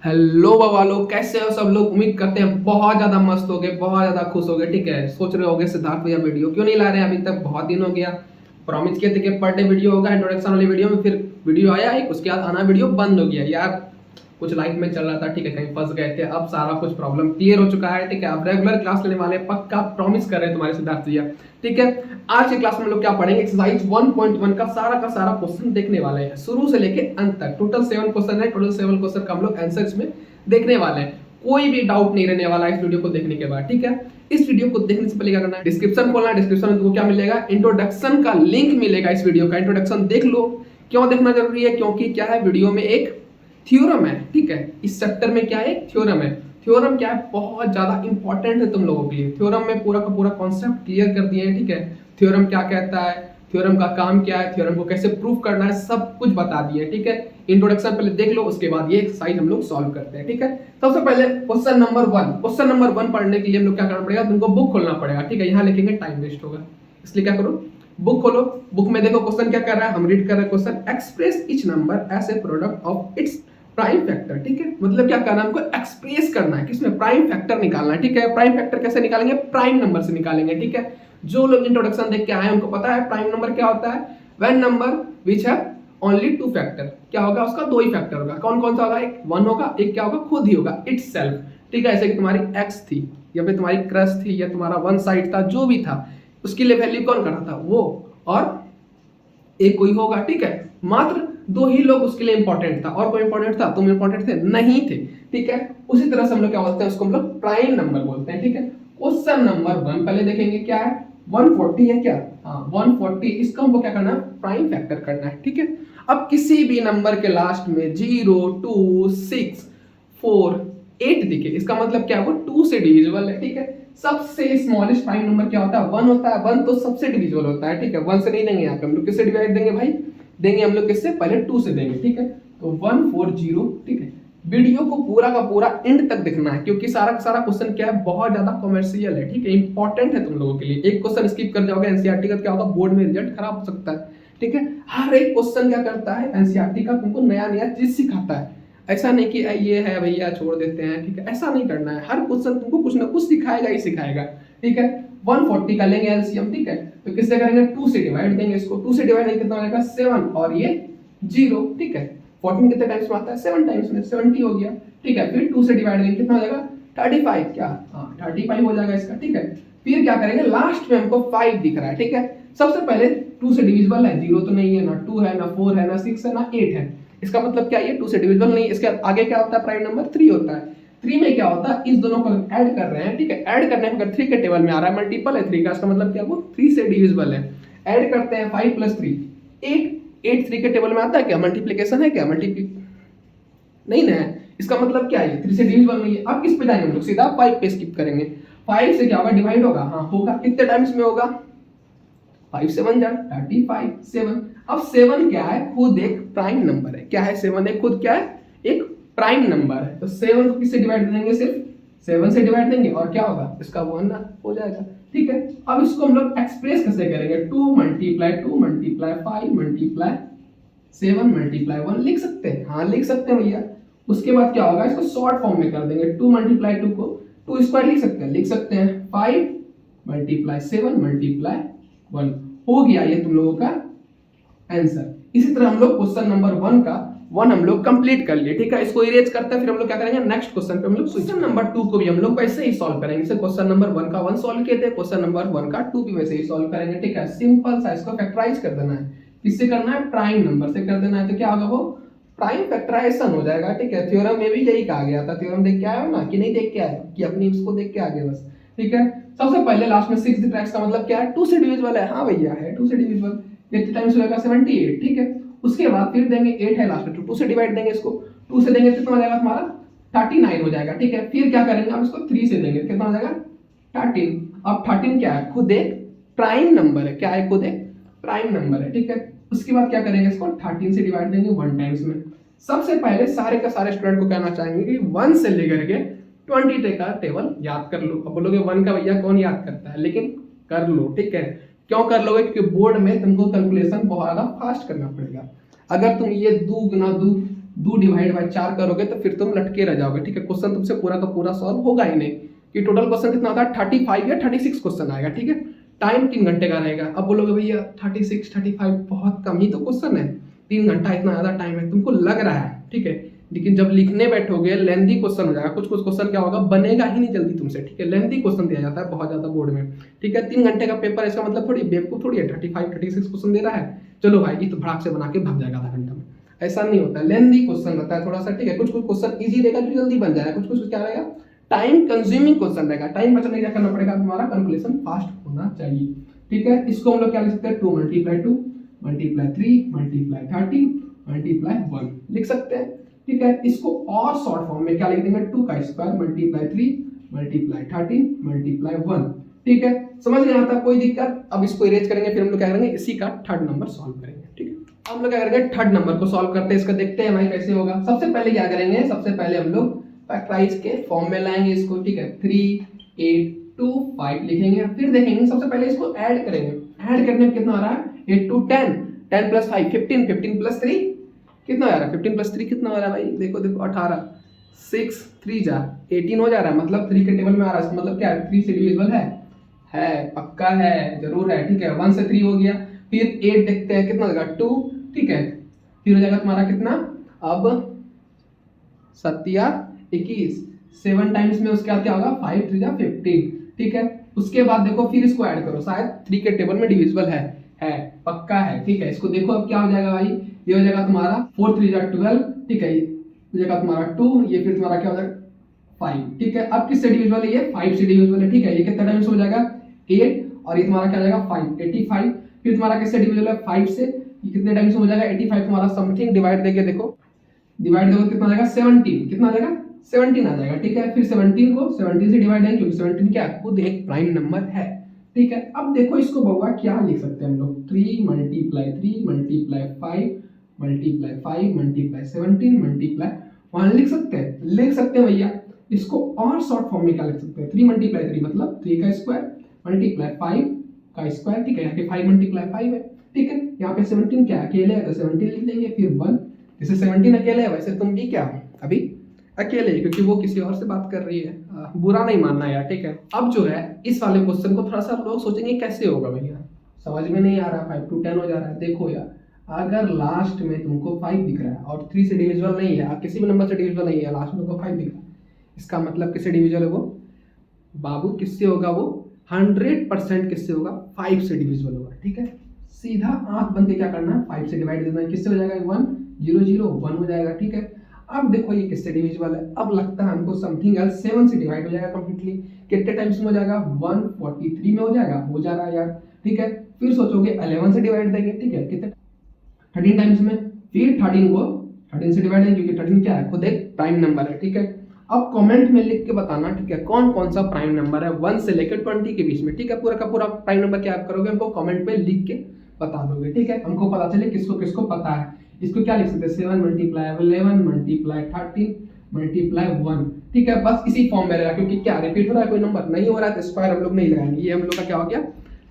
Hello बवालो, कैसे हो सब लोग। उम्मीद करते हैं बहुत ज्यादा मस्त हो गए, बहुत ज्यादा खुश हो गए। ठीक है, सोच रहे होगे सिद्धार्थ भैया वीडियो क्यों नहीं ला रहे हैं अभी तक, बहुत दिन हो गया। प्रॉमिस किए थे कि पर डे वीडियो होगा, इंट्रोडक्शन वाली वीडियो में फिर वीडियो आया एक, उसके बाद आना वीडियो बंद हो गया यार। कुछ लाइफ में चल रहा था, ठीक है, कहीं फंस गए थे। अब सारा कुछ प्रॉब्लम क्लियर हो चुका है, ठीक है। अब रेगुलर क्लास लेने वाले पक्का प्रॉमिस कर रहे हैं तुम्हारे सिद्धार्थ भैया। ठीक है, आज की क्लास में लोग क्या पढ़ेंगे, एक्सरसाइज 1.1 का सारा क्वेश्चन देखने वाले हैं शुरू से लेके अंत तक। टोटल 7 क्वेश्चन है, टोटल 7 क्वेश्चन का हम लोग आंसर इसमें देखने वाले हैं। कोई भी डाउट नहीं रहने वाला इस वीडियो को देखने के बाद। ठीक है, इस वीडियो को देखने से पहले क्या करना है, डिस्क्रिप्शन खोलना है। डिस्क्रिप्शन में तुमको क्या मिलेगा, इंट्रोडक्शन का लिंक मिलेगा। इस वीडियो का इंट्रोडक्शन देख लो। क्यों देखना जरूरी है, क्योंकि क्या है, वीडियो में एक थ्योरम है। ठीक है, इस चैप्टर में क्या है, थ्योरम है। थ्योरम क्या है, बहुत ज्यादा इंपॉर्टेंट है तुम लोगों के लिए। थ्योरम में पूरा का पूरा कॉन्सेप्ट क्लियर कर दिए हैं। ठीक है, थ्योरम क्या कहता है, थ्योरम का काम क्या है, थ्योरम को कैसे प्रूव करना है, सब कुछ बता दिए। ठीक है, इंट्रोडक्शन पहले देख लो, उसके बाद ये एक्सरसाइज हम लोग सॉल्व करते हैं। ठीक है, सबसे पहले क्वेश्चन नंबर 1। क्वेश्चन नंबर 1 पढ़ने के लिए हम लोग क्या करना पड़ेगा, तुमको बुक खोलना पड़ेगा। ठीक है, यहाँ लिखेंगे टाइम वेस्ट होगा, इसलिए क्या करो, बुक खोलो। बुक में देखो क्वेश्चन क्या कर रहा है, हम रीड कर रहे हैं question. Express each number as a product of its prime factor. ठीक है, मतलब क्या करना है, हमको एक्सप्रेस करना है, किसमें, प्राइम फैक्टर निकालना है। ठीक है, प्राइम फैक्टर कैसे निकालेंगे, प्राइम नंबर से निकालेंगे। ठीक है, जो लोग इंट्रोडक्शन देख के आए उनको पता है प्राइम नंबर क्या होता है। When number which have only two factor, क्या होगा, उसका दो ही फैक्टर होगा। कौन कौन सा होगा, एक 1 होगा, एक क्या होगा, खुद ही होगा, इटसेल्फ। ठीक है, ऐसे कि तुम्हारी एक्स थी या फिर तुम्हारी क्रश थी या तुम्हारा वन साइड था, जो भी था, उसके लिए वैल्यू कौन कर रहा था, वो। और एक कोई होगा। ठीक है, मात्र दो ही लोग उसके लिए इंपॉर्टेंट था, और कोई इंपॉर्टेंट था, तुम इंपॉर्टेंट थे नहीं थे। ठीक है, उसी तरह से हम लोग क्या बोलते हैं, उसको हम लोग प्राइम नंबर बोलते हैं। ठीक है, क्वेश्चन नंबर 1 पहले देखेंगे क्या है, 140 है क्या, हाँ 140। इसका हमको क्या करना है, प्राइम फैक्टर करना है। ठीक है, अब किसी भी नंबर के लास्ट में 0, 2, 6, 4, 8 दिखे, इसका मतलब क्या है, वो 2 से डिविजिबल है। ठीक है, सबसे स्मॉलेस्ट प्राइम नंबर क्या होता है, 1 होता है। 1 तो सबसे डिविजिबल होता है। ठीक है, 1 से नहीं देंगे यहाँ पे हम लोग, किससे डिवाइड देंगे भाई, देंगे हम लोग किससे, पहले 2 से देंगे। ठीक है, तो 140। ठीक है, वीडियो को पूरा का पूरा एंड तक देखना है, क्योंकि सारा का सारा क्वेश्चन क्या है, बहुत ज्यादा कॉमर्शियल है। ठीक है, इंपॉर्टेंट है तुम लोगों के लिए। एक क्वेश्चन स्किप कर जाओगे एनसीईआरटी का, क्या होगा, बोर्ड में रिजल्ट खराब हो सकता है। ठीक है, हर एक क्वेश्चन क्या करता है, एनसीईआरटी का तुमको नया नया चीज सिखाता है। ऐसा नहीं कि ये है भैया छोड़ देते हैं। ठीक है, ऐसा नहीं करना है, हर क्वेश्चन तुमको कुछ ना कुछ सिखाएगा ही सिखाएगा। ठीक है, 140 का लेंगे एलसीएम। ठीक है, तो किससे करेंगे, 2 से डिवाइड देंगे इसको। 2 से डिवाइड देंगे कितना हो जाएगा, 7, और ये 0। ठीक है, 14 कितने टाइम्स में आता है, 7 टाइम्स में, 70 हो गया। ठीक है, फिर 2 से डिवाइड देंगे कितना हो जाएगा, 35, क्या, हाँ 35 हो जाएगा इसका। ठीक है, फिर क्या करेंगे, लास्ट में हमको 5 दिख रहा है। ठीक है, सबसे पहले 2 से डिविजिबल है, 0 तो नहीं है, ना 2 है, ना 4 है, ना 6 है, ना 8 है। इसका मतलब क्या, ये 2 से डिविजिबल नहीं है। इसके आगे क्या होता है, प्राइम नंबर 3 होता है। 3 में क्या होता है, इस दोनों को ऐड कर रहे हैं। ठीक है, ऐड करने में अगर 3 के टेबल में आ रहा है, मल्टीपल है 3 का, इसका मतलब क्या, वो 3 से डिविजिबल है। ऐड करते हैं 5 + 3, 8। 8 3 के टेबल में आता है क्या, मल्टीप्लिकेशन है क्या, नहीं ना है। इसका मतलब क्या है, 3 से डिविजिबल नहीं है। अब किस पे जाएंगे हम लोग, सीधा 5 पे स्किप करेंगे। 5 से क्या होगा, डिवाइड होगा, हाँ होगा। कितने टाइम्स में होगा, 5 से 1 जा 35, 7। अब 7 क्या है, खुद एक प्राइम नंबर है। क्या है, 7 एक खुद क्या है, एक प्राइम नंबर है। तो 7 को किससे डिवाइड देंगे, सिर्फ 7 से डिवाइड देंगे, और क्या होगा, इसका 1 हो जाएगा। ठीक है, अब इसको हम लोग एक्सप्रेस कैसे करेंगे, 2 × 2 × 5 × 7 × 1 लिख सकते हैं, हाँ लिख सकते हैं भैया। उसके बाद क्या होगा, इसको शॉर्ट फॉर्म में कर देंगे। 2 × 2 को 2 स्क्वायर लिख सकते हैं 5 × 7 × 1 हो गया ये तुम लोगों का आंसर। इसी तरह हम लोग क्वेश्चन नंबर 1 का 1 हम लोग कंप्लीट कर लिए। ठीक है, इसको इरेज करते हैं, फिर हम लोग क्या करेंगे, नेक्स्ट क्वेश्चन पे हम लोग क्वेश्चन नंबर 2 को भी हम लोग वैसे ही सॉल्व करेंगे। जैसे क्वेश्चन नंबर 1 का 1 सॉल्व किए थे, क्वेश्चन नंबर 1 का 2 भी वैसे ही सॉल्व करेंगे। ठीक है, सिंपल सा इसको फैक्टराइज कर देना है। किससे करना है, प्राइम नंबर से कर देना है। तो क्या होगा, वो प्राइम फैक्टराइजेशन हो जाएगा। ठीक है, थ्योरम में भी यही कहा गया था। थ्योरम देख के आए हो ना, कि नहीं देख के आए, कि अपनी उसको देख के आ गए बस। ठीक है, सबसे पहले लास्ट में 6 दिख रहा है, इसका मतलब क्या है, 2 से डिविजिबल है। हाँ भैया है 2 से डिविजिबल, कितने टाइम्स हो जाएगा, 78। ठीक है, उसके बाद फिर देंगे 8 है लास्ट में, 2 से डिवाइड देंगे इसको। 2 से देंगे कितना हो जाएगा तुम्हारा, 39 हो जाएगा। ठीक है, फिर क्या करेंगे, अब इसको 3 से देंगे, कितना हो जाएगा, 13। अब 13 क्या है, खुद एक प्राइम नंबर है। क्या है, खुद एक प्राइम नंबर है। ठीक है, उसके बाद क्या करेंगे, इसको 13 से डिवाइड देंगे 1 टाइम्स में। सबसे पहले सारे का सारे स्टूडेंट को कहना चाहेंगे कि 1 से लेकर के 20 तक का टेबल याद कर लो। अब बोलोगे 1 का भैया कौन याद करता है, लेकिन कर लो। ठीक है, क्यों कर लोगे, क्योंकि बोर्ड में तुमको कैलकुलेशन बहुत ज्यादा फास्ट करना पड़ेगा। अगर तुम ये 2 × 2 2 डिवाइड बाय 4 करोगे तो फिर तुम लटके रह जाओगे, ठीक है। क्वेश्चन तुमसे पूरा का पूरा सॉल्व होगा ही नहीं, कि टोटल क्वेश्चन कितना होता है 35 या 36 क्वेश्चन आएगा, ठीक है। टाइम 3 घंटे का रहेगा। अब बोलोगे भैया 36 35 बहुत कम ही तो क्वेश्चन है, 3 घंटा इतना ज्यादा टाइम है, तुमको लग रहा है, ठीक है। लेकिन जब लिखने बैठोगे लेंथी क्वेश्चन हो जाएगा, कुछ कुछ क्वेश्चन क्या होगा बनेगा ही नहीं जल्दी तुमसे, ठीक है। लेंथी क्वेश्चन दिया जाता है बहुत ज्यादा बोर्ड में, ठीक है। 3 घंटे का पेपर, इसका मतलब थोड़ी बेवकूफ थोड़ी है 35 36 क्वेश्चन दे रहा है, चलो भाई ये तो भड़ाक से बना के भाग जाएगा आधा घंटा में। ऐसा नहीं होता, लेंथी क्वेश्चन रहता है थोड़ा सा, ठीक है। कुछ कुछ क्वेश्चन इजी रहेगा जो जल्दी बन जाएगा, कुछ कुछ क्या रहेगा टाइम कंज्यूमिंग क्वेश्चन रहेगा, टाइम बचने के लिए क्या करना पड़ेगा, तुम्हारा कैलकुलेशन फास्ट होना चाहिए, ठीक है। इसको हम लोग क्या लिख सकते हैं 2 × 2 × 3 × 30 × 1 लिख सकते हैं, ठीक है। इसको और शॉर्ट फॉर्म में क्या लिख देंगे 2 का स्क्वायर × 3 × 30 × 1, ठीक है। समझ नहीं आता कोई दिक्कत। अब इसको इरेज करेंगे, फिर हम लोग क्या करेंगे इसी का थर्ड नंबर सॉल्व करेंगे, ठीक है। हम लोग क्या करेंगे थर्ड नंबर को सॉल्व करते हैं, इसका देखते हैं भाई कैसे होगा। सबसे पहले क्या करेंगे, सबसे पहले हम लोग फैक्टराइज के फॉर्म में लाएंगे इसको, ठीक है। 3 8 2 5 लिखेंगे, फिर देखेंगे सबसे पहले इसको ऐड करेंगे। ऐड करने में कितना आ रहा है 8 2 10 10 + 5 15 15 + 3 कितना आ रहा है 15 + 3 कितना आ रहा है भाई, देखो देखो 18 6 3 जा 18 हो जा रहा है, मतलब 3 के टेबल में आ रहा है, मतलब क्या है 3 से डिविजिबल है पक्का है, जरूर है, ठीक है। 1 से 3 हो गया, फिर 8 देखते हैं कितना होगा 2, ठीक है। फिर हो जाएगा तुम्हारा कितना, अब 7 या 21 7 टाइम्स में उसके बाद क्या होगा 5 3 जा 15, ठीक है। उसके बाद देखो फिर इसको ऐड करो, शायद 3 के टेबल में डिविजिबल है पक्का है, ठीक है। इसको देखो अब क्या हो जाएगा भाई, ये हो जाएगा तुम्हारा 4 3 जा 12, ठीक है। ये हो जाएगा तुम्हारा 2, ये फिर तुम्हारा क्या हो जाएगा 5, ठीक है। अब किससे डिविजिबल है, ये 5 से डिविजिबल है, ठीक है। ये कितना टाइम्स हो जाएगा 8, और ये तुम्हारा क्या हो जाएगा 5 85, फिर तुम्हारा किससे डिविजिबल है 5 से, ये कितने टाइम्स हो जाएगा 85 तुम्हारा समथिंग डिवाइड देके देखो, डिवाइड देखो कितना आ जाएगा 17, कितना आ जाएगा 17 आ जाएगा, ठीक है। फिर 17 को 17 से डिवाइड करेंगे क्योंकि 17 क्या है खुद एक प्राइम नंबर है, ठीक है। अब देखो इसको बउआ क्या लिख सकते हैं हम लोग 3 × 3 × 5 × 5 × 17 × 1 लिख सकते हैं भैया। इसको और शॉर्ट फॉर्म में क्या लिख सकते हैं 3 × 3 मतलब 3 का स्क्वायर × 5 का स्क्वायर, ठीक है। यहाँ पे 5 × 5 है, ठीक है। यहाँ पे 17 क्या अकेले है तो 17 लिख देंगे, फिर 1, जैसे 17 अकेले है वैसे तुम भी क्या अभी अकेले, क्योंकि वो किसी और से बात कर रही है, बुरा नहीं मानना यार, ठीक है। अब जो है इस वाले क्वेश्चन को थोड़ा सा लोग सोचेंगे कैसे होगा भैया, समझ में नहीं आ रहा, 5 to 10 हो जा रहा है। देखो यार अगर लास्ट में तुमको 5 दिख रहा है और 3 से डिविजिबल नहीं है, किसी भी नंबर से डिविजिबल नहीं है, लास्ट में तुमको 5 दिख रहा है, इसका मतलब किससे डिविजिबल है वो बाबू, किससे होगा वो 100% किससे होगा 5 से डिविजिबल होगा, ठीक है। सीधा आंख बंद के क्या करना है 5 से डिवाइड देना है, किससे हो जाएगा 1 0 0 1 हो जाएगा, ठीक है। अब देखो ये किससे डिविजिबल है, अब लगता है हमको समथिंग एल्स 7 से डिवाइड हो जाएगा कंप्लीटली, कितने टाइम्स में हो जाएगा 143 में हो जाएगा, हो जा रहा है यार, ठीक है। फिर सोचोगे 11 से डिवाइड देंगे, ठीक है, कितने 13 टाइम्स में, फिर 13 को 13 से डिवाइड देंगे क्योंकि 13 क्या है खुद एक प्राइम नंबर है, ठीक है। अब कमेंट में लिख के बताना, ठीक है, कौन कौन सा प्राइम नंबर है 1 से लेकर 20 के बीच में, ठीक है। पूरा का पूरा प्राइम नंबर क्या आप करोगे हमको कमेंट में लिख के बता दोगे, ठीक है। हमको पता चले किसको किसको पता है। इसको क्या लिख सकते हैं 7 × 11 × 13 × 1, ठीक है। बस इसी फॉर्म में रहेगा क्योंकि क्या रिपीट हो रहा है कोई नंबर नहीं हो रहा है तो स्क्वायर हम लोग नहीं लगाएंगे। ये हम लोग का क्या हो गया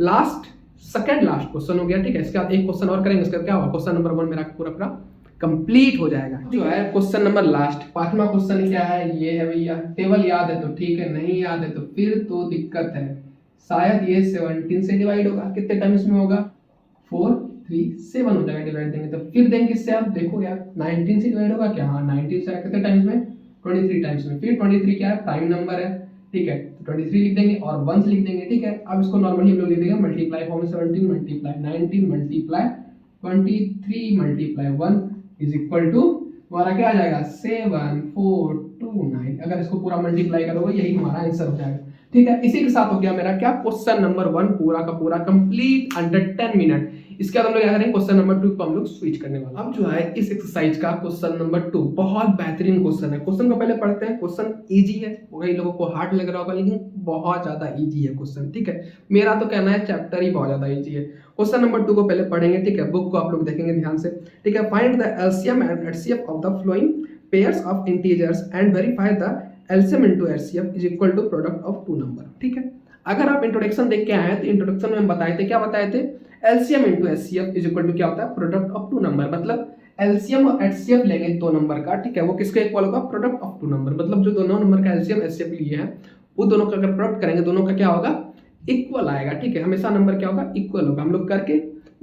लास्ट सेकंड लास्ट क्वेश्चन हो गया, ठीक है। इसके बाद एक क्वेश्चन और करेंगे, उसका क्या होगा क्वेश्चन नंबर 1 मेरा पूरा पूरा कंप्लीट हो जाएगा। जो है क्वेश्चन नंबर लास्ट 5वां क्वेश्चन क्या है, ये है भैया, टेबल याद है तो ठीक है, नहीं याद है तो फिर तो दिक्कत है। शायद ये 17 से डिवाइड होगा, कितने टाइम्स में होगा 4 3 7 हो जाएगा, डिवाइड देंगे तो फिर देंगे इससे। आप देखो यार 19 से डिवाइड होगा क्या, हाँ 19 से कितने टाइम्स में 23 टाइम्स में, फिर 23 क्या है प्राइम नंबर है, ठीक है। तो 23 लिख देंगे और 1 लिख देंगे, ठीक है। अब इसको नॉर्मली हम लोग लिख देंगे मल्टीप्लाई फॉर्म में 17 × 19 × 23 × 1 इज इक्वल टू हमारा क्या आ जाएगा 7429। अगर इसको पूरा मल्टीप्लाई करोगे यही हमारा आंसर हो जाएगा, ठीक है। इसी के साथ हो गया मेरा क्या क्वेश्चन नंबर 1 पूरा का पूरा कंप्लीट अंडर 10 मिनट। इसके बाद हम लोग क्या करेंगे क्वेश्चन नंबर 2 को हम लोग स्विच करने वाले। अब जो है इस एक्सरसाइज का क्वेश्चन नंबर 2 बहुत बेहतरीन क्वेश्चन है। क्वेश्चन को पहले पढ़ते हैं। क्वेश्चन इजी है, कई लोगों को हार्ड लग रहा होगा लेकिन बहुत ज्यादा इजी है क्वेश्चन, ठीक है। मेरा तो कहना है चैप्टर ही बहुत ज्यादा इजी है। क्वेश्चन नंबर 2 को पहले पढ़ेंगे, ठीक है। बुक को आप लोग देखेंगे ध्यान से, ठीक है। Find the LCM and HCF of the following pairs of integers and verify the LCM into HCF is equal to product of two number, ठीक है। अगर आप इंट्रोडक्शन देख के आए हैं तो इंट्रोडक्शन में हम बताए थे, क्या बताए थे, LCM into HCF is equal to क्या होता है प्रोडक्ट ऑफ टू नंबर। मतलब एलसीएम और एचसीएफ लेंगे दो नंबर का, ठीक है, वो किसके इक्वल होगा, प्रोडक्ट ऑफ टू नंबर, मतलब जो दोनों नंबर का एलसीएम एचसीएफ लिए हैं वो दोनों का अगर प्रोडक्ट करेंगे दोनों का क्या होगा, इक्वल आएगा, ठीक है, हमेशा नंबर क्या होगा, इक्वल होगा। हम लोग करके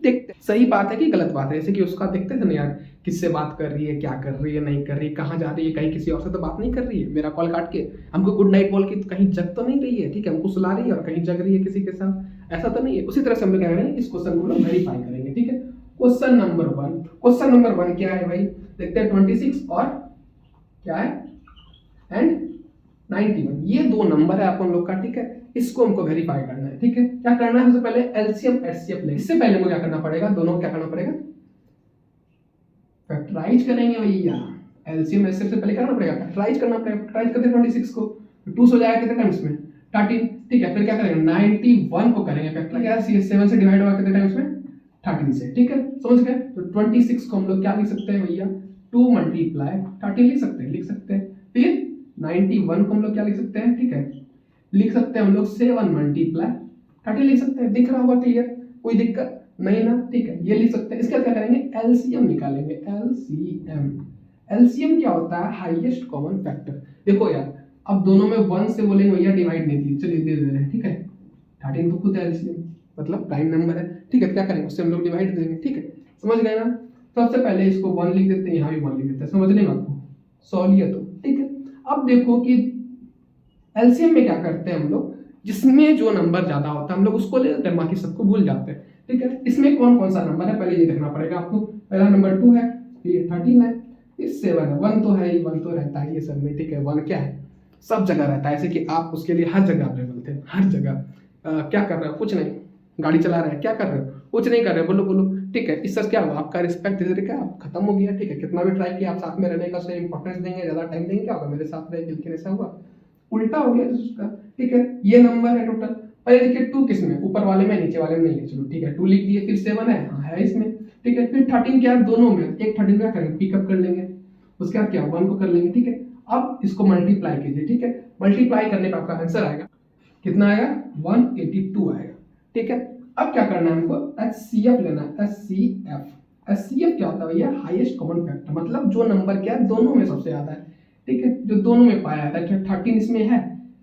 देखते हैं सही बात है कि गलत बात है, जैसे कि उसका देखते थे ना यार, किससे बात कर रही है, क्या कर रही है, नहीं कर रही है, कहाँ जा रही है, कहीं किसी और से तो बात नहीं कर रही है, मेरा कॉल काट के हमको गुड नाइट बोल के कहीं जग तो नहीं रही है, ठीक है, हमको सुला रही है और कहीं जग रही है किसी के साथ, ऐसा तो नहीं है। उसी तरह से हम लोग क्या करेंगे, इस क्वेश्चन को वेरीफाई करेंगे, ठीक है। क्वेश्चन नंबर वन क्या है भाई, देखते हैं 26 और क्या है एंड 91, ये दो नंबर है अपन लोग का, ठीक है, इसको हमको वेरीफाई करना है, ठीक है। क्या करना है, सबसे पहले एलसीएम एचसीएफ ले, इससे पहले हमको क्या करना पड़ेगा, दोनों क्या करना पड़ेगा, फैक्टराइज करेंगे भैया, एलसीएम एचसीएफ से पहले क्या करना पड़ेगा, फैक्टराइज करना पड़ेगा। फैक्टराइज करते 26 को 2 से हो जाएगा कितने टाइम्स में, 13, ठीक है। फिर क्या करेंगे 91 को करेंगे फैक्टराइज, यार 7 से डिवाइड होगा कितने टाइम्स में, 13 से, ठीक है, समझ गए। तो 26 को हम लोग क्या लिख सकते हैं भैया, 2 मल्टीप्लाई 13 लिख सकते हैं। फिर 91 को हम लोग क्या लिख सकते हैं, ठीक है, लिख सकते हैं हम लोग 7 मल्टीप्लाई 13 लिख सकते हैं। दिख रहा होगा क्लियर, कोई दिक्कत नहीं ना, ठीक है, ये लिख सकते हैं। इसके बाद क्या करेंगे, एलसीएम निकालेंगे, एलसीएम क्या होता है, हाईएस्ट कॉमन फैक्टर। देखो यार, अब दोनों में 1 से बोलेंगे भैया डिवाइड नहीं दिए, चलिए दे रहे हैं, ठीक है, 13 तो खुद है एलसीएम, मतलब प्राइम नंबर है, ठीक है, क्या करेंगे उससे हम लोग डिवाइड देंगे, ठीक है, समझ गए ना। सबसे पहले इसको 1 लिख देते हैं, यहाँ भी 1 लिख देते हैं, समझ नहीं आपको, सॉलियत हो, ठीक है। अब देखो कि एलसीएम में क्या करते हैं हम लोग, जिसमें जो नंबर ज्यादा होता है हम लोग उसको ले लेते हैं, बाकी सबको भूल जाते हैं, ठीक है। इसमें कौन कौन सा नंबर है पहले ये देखना पड़ेगा आपको। पहला नंबर 2 है, फिर 13 है, फिर 7 है, 1 तो है ही, 1 तो रहता है ये सब में, ठीक है, 1 क्या है, सब जगह रहता है, ऐसे कि आप उसके लिए हर जगह अवेलेबल थे, हर जगह। क्या कर रहे हो, कुछ नहीं, गाड़ी चला रहे हैं, क्या कर रहे हो, कुछ नहीं कर रहे, बोलो बोलो, ठीक है। इससे क्या हुआ, आपका रिस्पेक्ट धीरे धीरे क्या खत्म हो गया, ठीक है। कितना भी ट्राई किया आप साथ में रहने का, उसे इंपॉर्टेंस देंगे, ज्यादा टाइम देंगे, क्या होगा, मेरे साथ रहे, लेकिन ऐसा हुआ, उल्टा हो गया उसका, ठीक है। ये नंबर है टोटल, पहले देखिए 2 किस में, ऊपर वाले में, नीचे वाले में नहीं है, चलो ठीक है, 2 लिख दिए, फिर 7 है, हाँ है इसमें, ठीक है। फिर 13 क्या है, दोनों में, एक 13 क्या करेंगे, पिकअप कर लेंगे, उसके बाद क्या 1 को कर लेंगे, ठीक है। अब इसको मल्टीप्लाई कीजिए, ठीक है, मल्टीप्लाई करने पर आपका आंसर आएगा, कितना आएगा, 182 आएगा, ठीक है। अब क्या करना है हमको, एचसीएफ लेना है, एचसीएफ क्या होता है भैया, हाईएस्ट कॉमन फैक्टर, मतलब जो नंबर क्या है दोनों में सबसे ज्यादा है, ठीक है, जो दोनों में पाया जाता है। 13 इसमें है,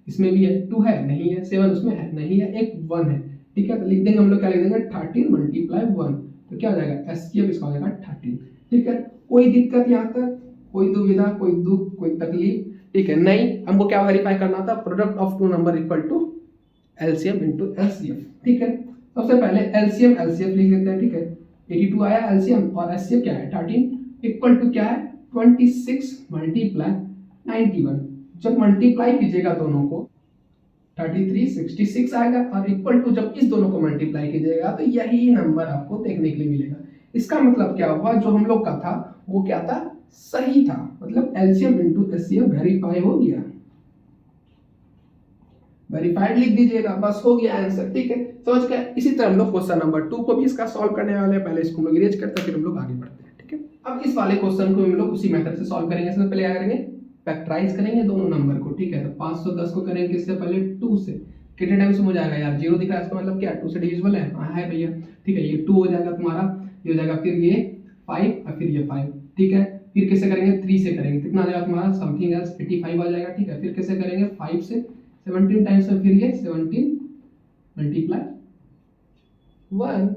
इसमें भी है, 2 है नहीं है, 7 उसमें है नहीं है, एक 1 है, ठीक है। तो लिख देंगे हम लोग, क्या लिख देंगे, 13 मल्टीप्लाई 1, तो क्या हो जाएगा, एचसीएफ इसका हो जाएगा 13, ठीक है। कोई दिक्कत यहाँ तक, कोई दुविधा, कोई दुख, कोई तकलीफ, ठीक है, नहीं। हमको क्या वेरीफाई करना था, product of two number equal to LCM into HCF, ठीक है। सबसे पहले एलसीएम एलसीएफ लिख लेते हैं, ठीक है, 82 आया एलसीएम, और एचसीएफ क्या है 13, इक्वल टू क्या है 26 मल्टीप्लाई 91। जब मल्टीप्लाई कीजिएगा दोनों को 3366 आएगा, और इक्वल टू जब इस दोनों को मल्टीप्लाई कीजिएगा तो यही नंबर आपको देखने के लिए मिलेगा। इसका मतलब क्या हुआ, जो हम लोग का था वो क्या था, सही था, मतलब एलसीएम इनटू एचसीएफ वेरीफाई हो गया, वेरीफाइड लिख दीजिएगा, बस हो गया आंसर, ठीक है, समझ गए। इसी तरह हम लोग क्वेश्चन नंबर 2 को भी इसका सॉल्व करने वाले हैं, पहले इसको हम लोग इरेज करते हैं, फिर हम लोग आगे बढ़ते हैं, ठीक है। अब इस वाले क्वेश्चन को हम लोग उसी मेथड से सॉल्व करेंगे। सबसे पहले क्या करेंगे, फैक्टराइज करेंगे दोनों नंबर को, ठीक है। तो 510 को करेंगे किससे, पहले 2 से, कितने टाइम से हो जाएगा यार, 0 दिख रहा है, इसका मतलब क्या 2 से डिविजिबल है, हाँ है भैया, ठीक है। ये 2 हो जाएगा तुम्हारा, ये हो जाएगा, फिर ये 5 और फिर ये 5, ठीक है। फिर कैसे करेंगे, 3 से करेंगे, कितना आ जाएगा तुम्हारा, समथिंग एल्स 85 आ जाएगा, ठीक है। फिर कैसे करेंगे, 5 से 17 टाइम्स में, फिर ये 17 मल्टीप्लाई 1,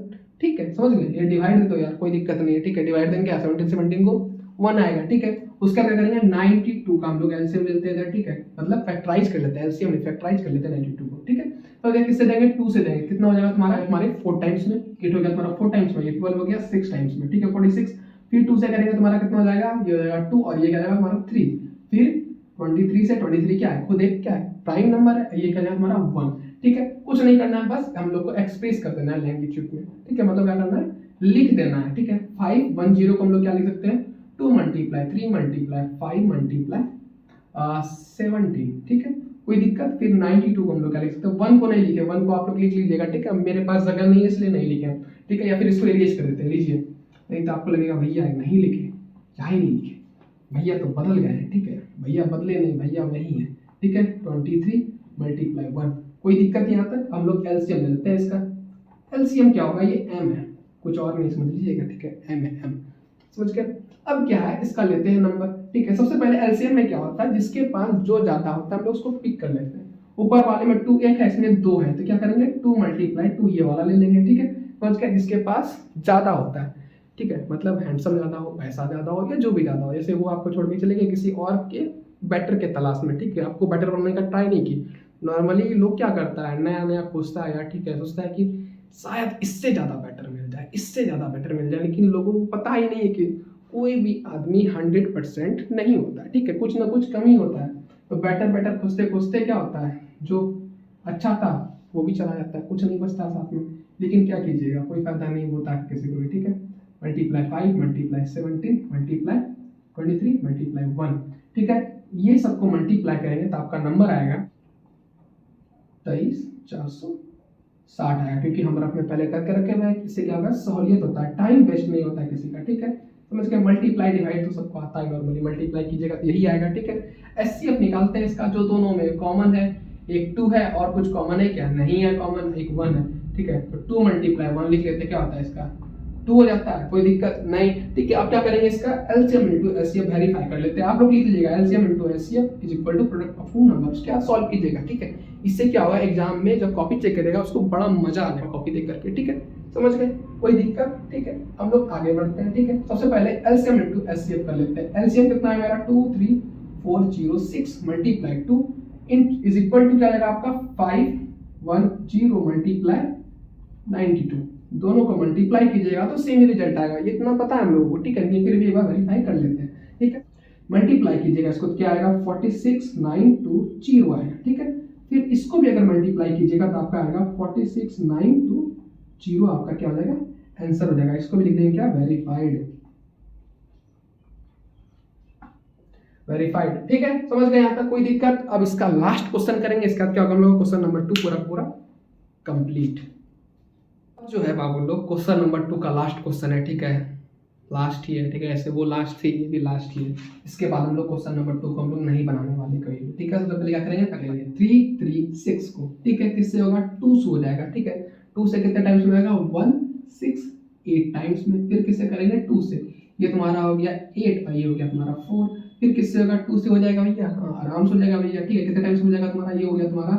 ठीक है, समझ गए। ये डिवाइड दे दो यार, कोई दिक्कत नहीं है, ठीक है, डिवाइड देंगे क्या, 17 से 17 को 1 आएगा, ठीक है। उसका क्या करेंगे, 92 का हम लोग एलसीएम लेते हैं, ठीक है, मतलब फैक्टराइज कर लेते हैं, एलसीएम नहीं फैक्टराइज कर लेते हैं 92 को, ठीक है। तो क्या किससे देंगे, 2 से देंगे, कितना हो जाएगा तुम्हारा, हमारे 4 टाइम्स में, 8 हो गया तुम्हारा 4 टाइम्स में, ये 12 हो गया 6 टाइम्स में, ठीक है, 46। फिर 2 से करेंगे तुम्हारा कितना हो जाएगा, ये हो जाएगा 2, और ये क्या जाएगा तुम्हारा 3। फिर 23 से 23 क्या है, खुद एक क्या है, प्राइम नंबर है, ये क्या जाएगा तुम्हारा 1, ठीक है। कुछ नहीं करना है, बस हम लोग को एक्सप्रेस कर देना है लैंग्वेज में, ठीक है, मतलब क्या करना है, लिख देना है, ठीक है। 510 को हम लोग क्या लिख सकते हैं, 2 मल्टीप्लाई 3 मल्टीप्लाई 5 मल्टीप्लाई 17, ठीक है, कोई दिक्कत। फिर 92 को हम लोग क्या लिख सकते हैं, 1 को नहीं लिखे, 1 को आप लोग लिख लीजिएगा, ठीक है, मेरे पास जगह नहीं है इसलिए नहीं लिखे, ठीक है, या फिर इसको इरेज कर देते हैं, लीजिए, नहीं तो आपको लगेगा भैया नहीं लिखे, क्या ही नहीं लिखे भैया, तो बदल गए हैं, ठीक है, भैया बदले नहीं, भैया वही है, ठीक है। 23 मल्टीप्लाई 1, कोई दिक्कत यहाँ तक। हम लोग एलसीएम ले लेते हैं, इसका एलसीएम क्या होगा, ये m है, कुछ और नहीं समझ लीजिएगा, ठीक है, m है m, समझ गए। अब क्या है, इसका लेते हैं नंबर, ठीक है। सबसे पहले एलसीएम में क्या होता है, जिसके पास जो ज्यादा होता है हम लोग उसको पिक कर लेते हैं। ऊपर वाले में 2 एक है, इसमें 2 है, तो क्या करेंगे 2 मल्टीप्लाई 2 ये वाला ले लेंगे, ठीक है। समझ गए, जिसके पास ज्यादा होता है, ठीक है, मतलब हैंडसम ज्यादा हो, पैसा ज्यादा हो, या जो भी ज्यादा हो, जैसे वो आपको छोड़ के चले गए किसी और के बेटर के तलाश में, ठीक है। आपको बेटर बनने का ट्राई नहीं की। नॉर्मली लोग क्या करता है, नया नया खोजता है यार, ठीक है, सोचता है कि शायद इससे ज्यादा बेटर मिल जाए, इससे ज्यादा बेटर मिल जाए, लेकिन लोगों को पता ही नहीं है कि कोई भी आदमी 100% नहीं होता है, ठीक है, कुछ ना कुछ कमी होता है। तो बेटर बेटर खोजते खोजते क्या होता है, जो अच्छा था वो भी चला जाता है, कुछ नहीं बचता साथ में। लेकिन क्या कीजिएगा, कोई फायदा नहीं होता किसी को भी, ठीक है। मल्टीप्लाई 5 मल्टीप्लाई 17 मल्टीप्लाई 23 मल्टीप्लाई 1, ठीक है। ये सबको मल्टीप्लाई करेंगे तो आपका नंबर आएगा 23,460 आएगा, क्योंकि हम रफ में पहले करके रखे हुए हैं। इससे क्या होगा, सहूलियत होता है, टाइम वेस्ट नहीं होता है किसी का, ठीक है। समझ के, मल्टीप्लाई डिवाइड तो सबको आता है, नॉर्मली मल्टीप्लाई कीजिएगा तो यही आएगा, ठीक है। एचसीएफ निकालते हैं इसका, जो दोनों में कॉमन है, एक 2 है और कुछ कॉमन है क्या, नहीं है कॉमन, एक 1 है, ठीक है। तो 2 मल्टीप्लाई 1 लिख लेते हैं, क्या होता है इसका 2 हो जाता है, कोई दिक्कत नहीं, ठीक है। अब क्या करेंगे, इसका एलसीएम इनटू एचसीएफ वेरीफाई कर लेते हैं। आप लोग लिख लीजिएगा LCM into HCF is equal to product of two numbers, क्या सॉल्व कीजिएगा, ठीक है। इससे क्या होगा, एग्जाम में जब कॉपी चेक करेगा उसको बड़ा मजा आएगा कॉपी देख करके, ठीक है। समझ गए, कोई दिक्कत, ठीक है। हम लोग आगे बढ़ते हैं, ठीक है। सबसे पहले एलसीएम इनटू एचसीएफ कर लेते हैं। एलसीएम कितना है मेरा 23406 मल्टीप्लाई 2 इज इक्वल टू क्या आएगा आपका 510 मल्टीप्लाई 92, दोनों को मल्टीप्लाई कीजिएगा तो सेम ही रिजल्ट आएगा, ये इतना पता है हम लोगों को, ठीक है। फिर भी एक बार वेरीफाई कर लेते हैं, ठीक है। मल्टीप्लाई कीजिएगा इसको तो क्या आएगा 46920 आएगा, ठीक है। फिर इसको भी अगर मल्टीप्लाई कीजिएगा तो आपका आएगा 46920, आपका क्या हो जाएगा, आंसर हो जाएगा। इसको भी लिख देंगे क्या, वेरीफाइड, वेरीफाइड, ठीक है। समझ गए यहाँ तक, कोई दिक्कत। अब इसका लास्ट क्वेश्चन करेंगे, इसका क्या होगा हम लोग, क्वेश्चन नंबर 2 पूरा पूरा कंप्लीट। जो है बाबू लोग, क्वेश्चन नंबर 2 का लास्ट क्वेश्चन है, ठीक है, लास्ट ही है, ठीक है। ऐसे वो लास्ट थी, ये भी लास्ट ही है। इसके बाद हम लोग क्वेश्चन नंबर 2 को हम लोग नहीं बनाने वाले कभी भी, ठीक है। सबसे पहले क्या करेंगे, कर लेंगे 336 को, ठीक है, किससे होगा 2 से हो जाएगा, ठीक है। 2 से कितने टाइम्स में आएगा 168 टाइम्स में। फिर किससे करेंगे 2 से, ये तुम्हारा हो गया 8 और ये हो गया तुम्हारा 4। फिर किससे होगा 2 से हो जाएगा भैया, हाँ आराम से हो जाएगा भैया, ठीक है। कितने टाइम्स हो जाएगा तुम्हारा, ये हो गया तुम्हारा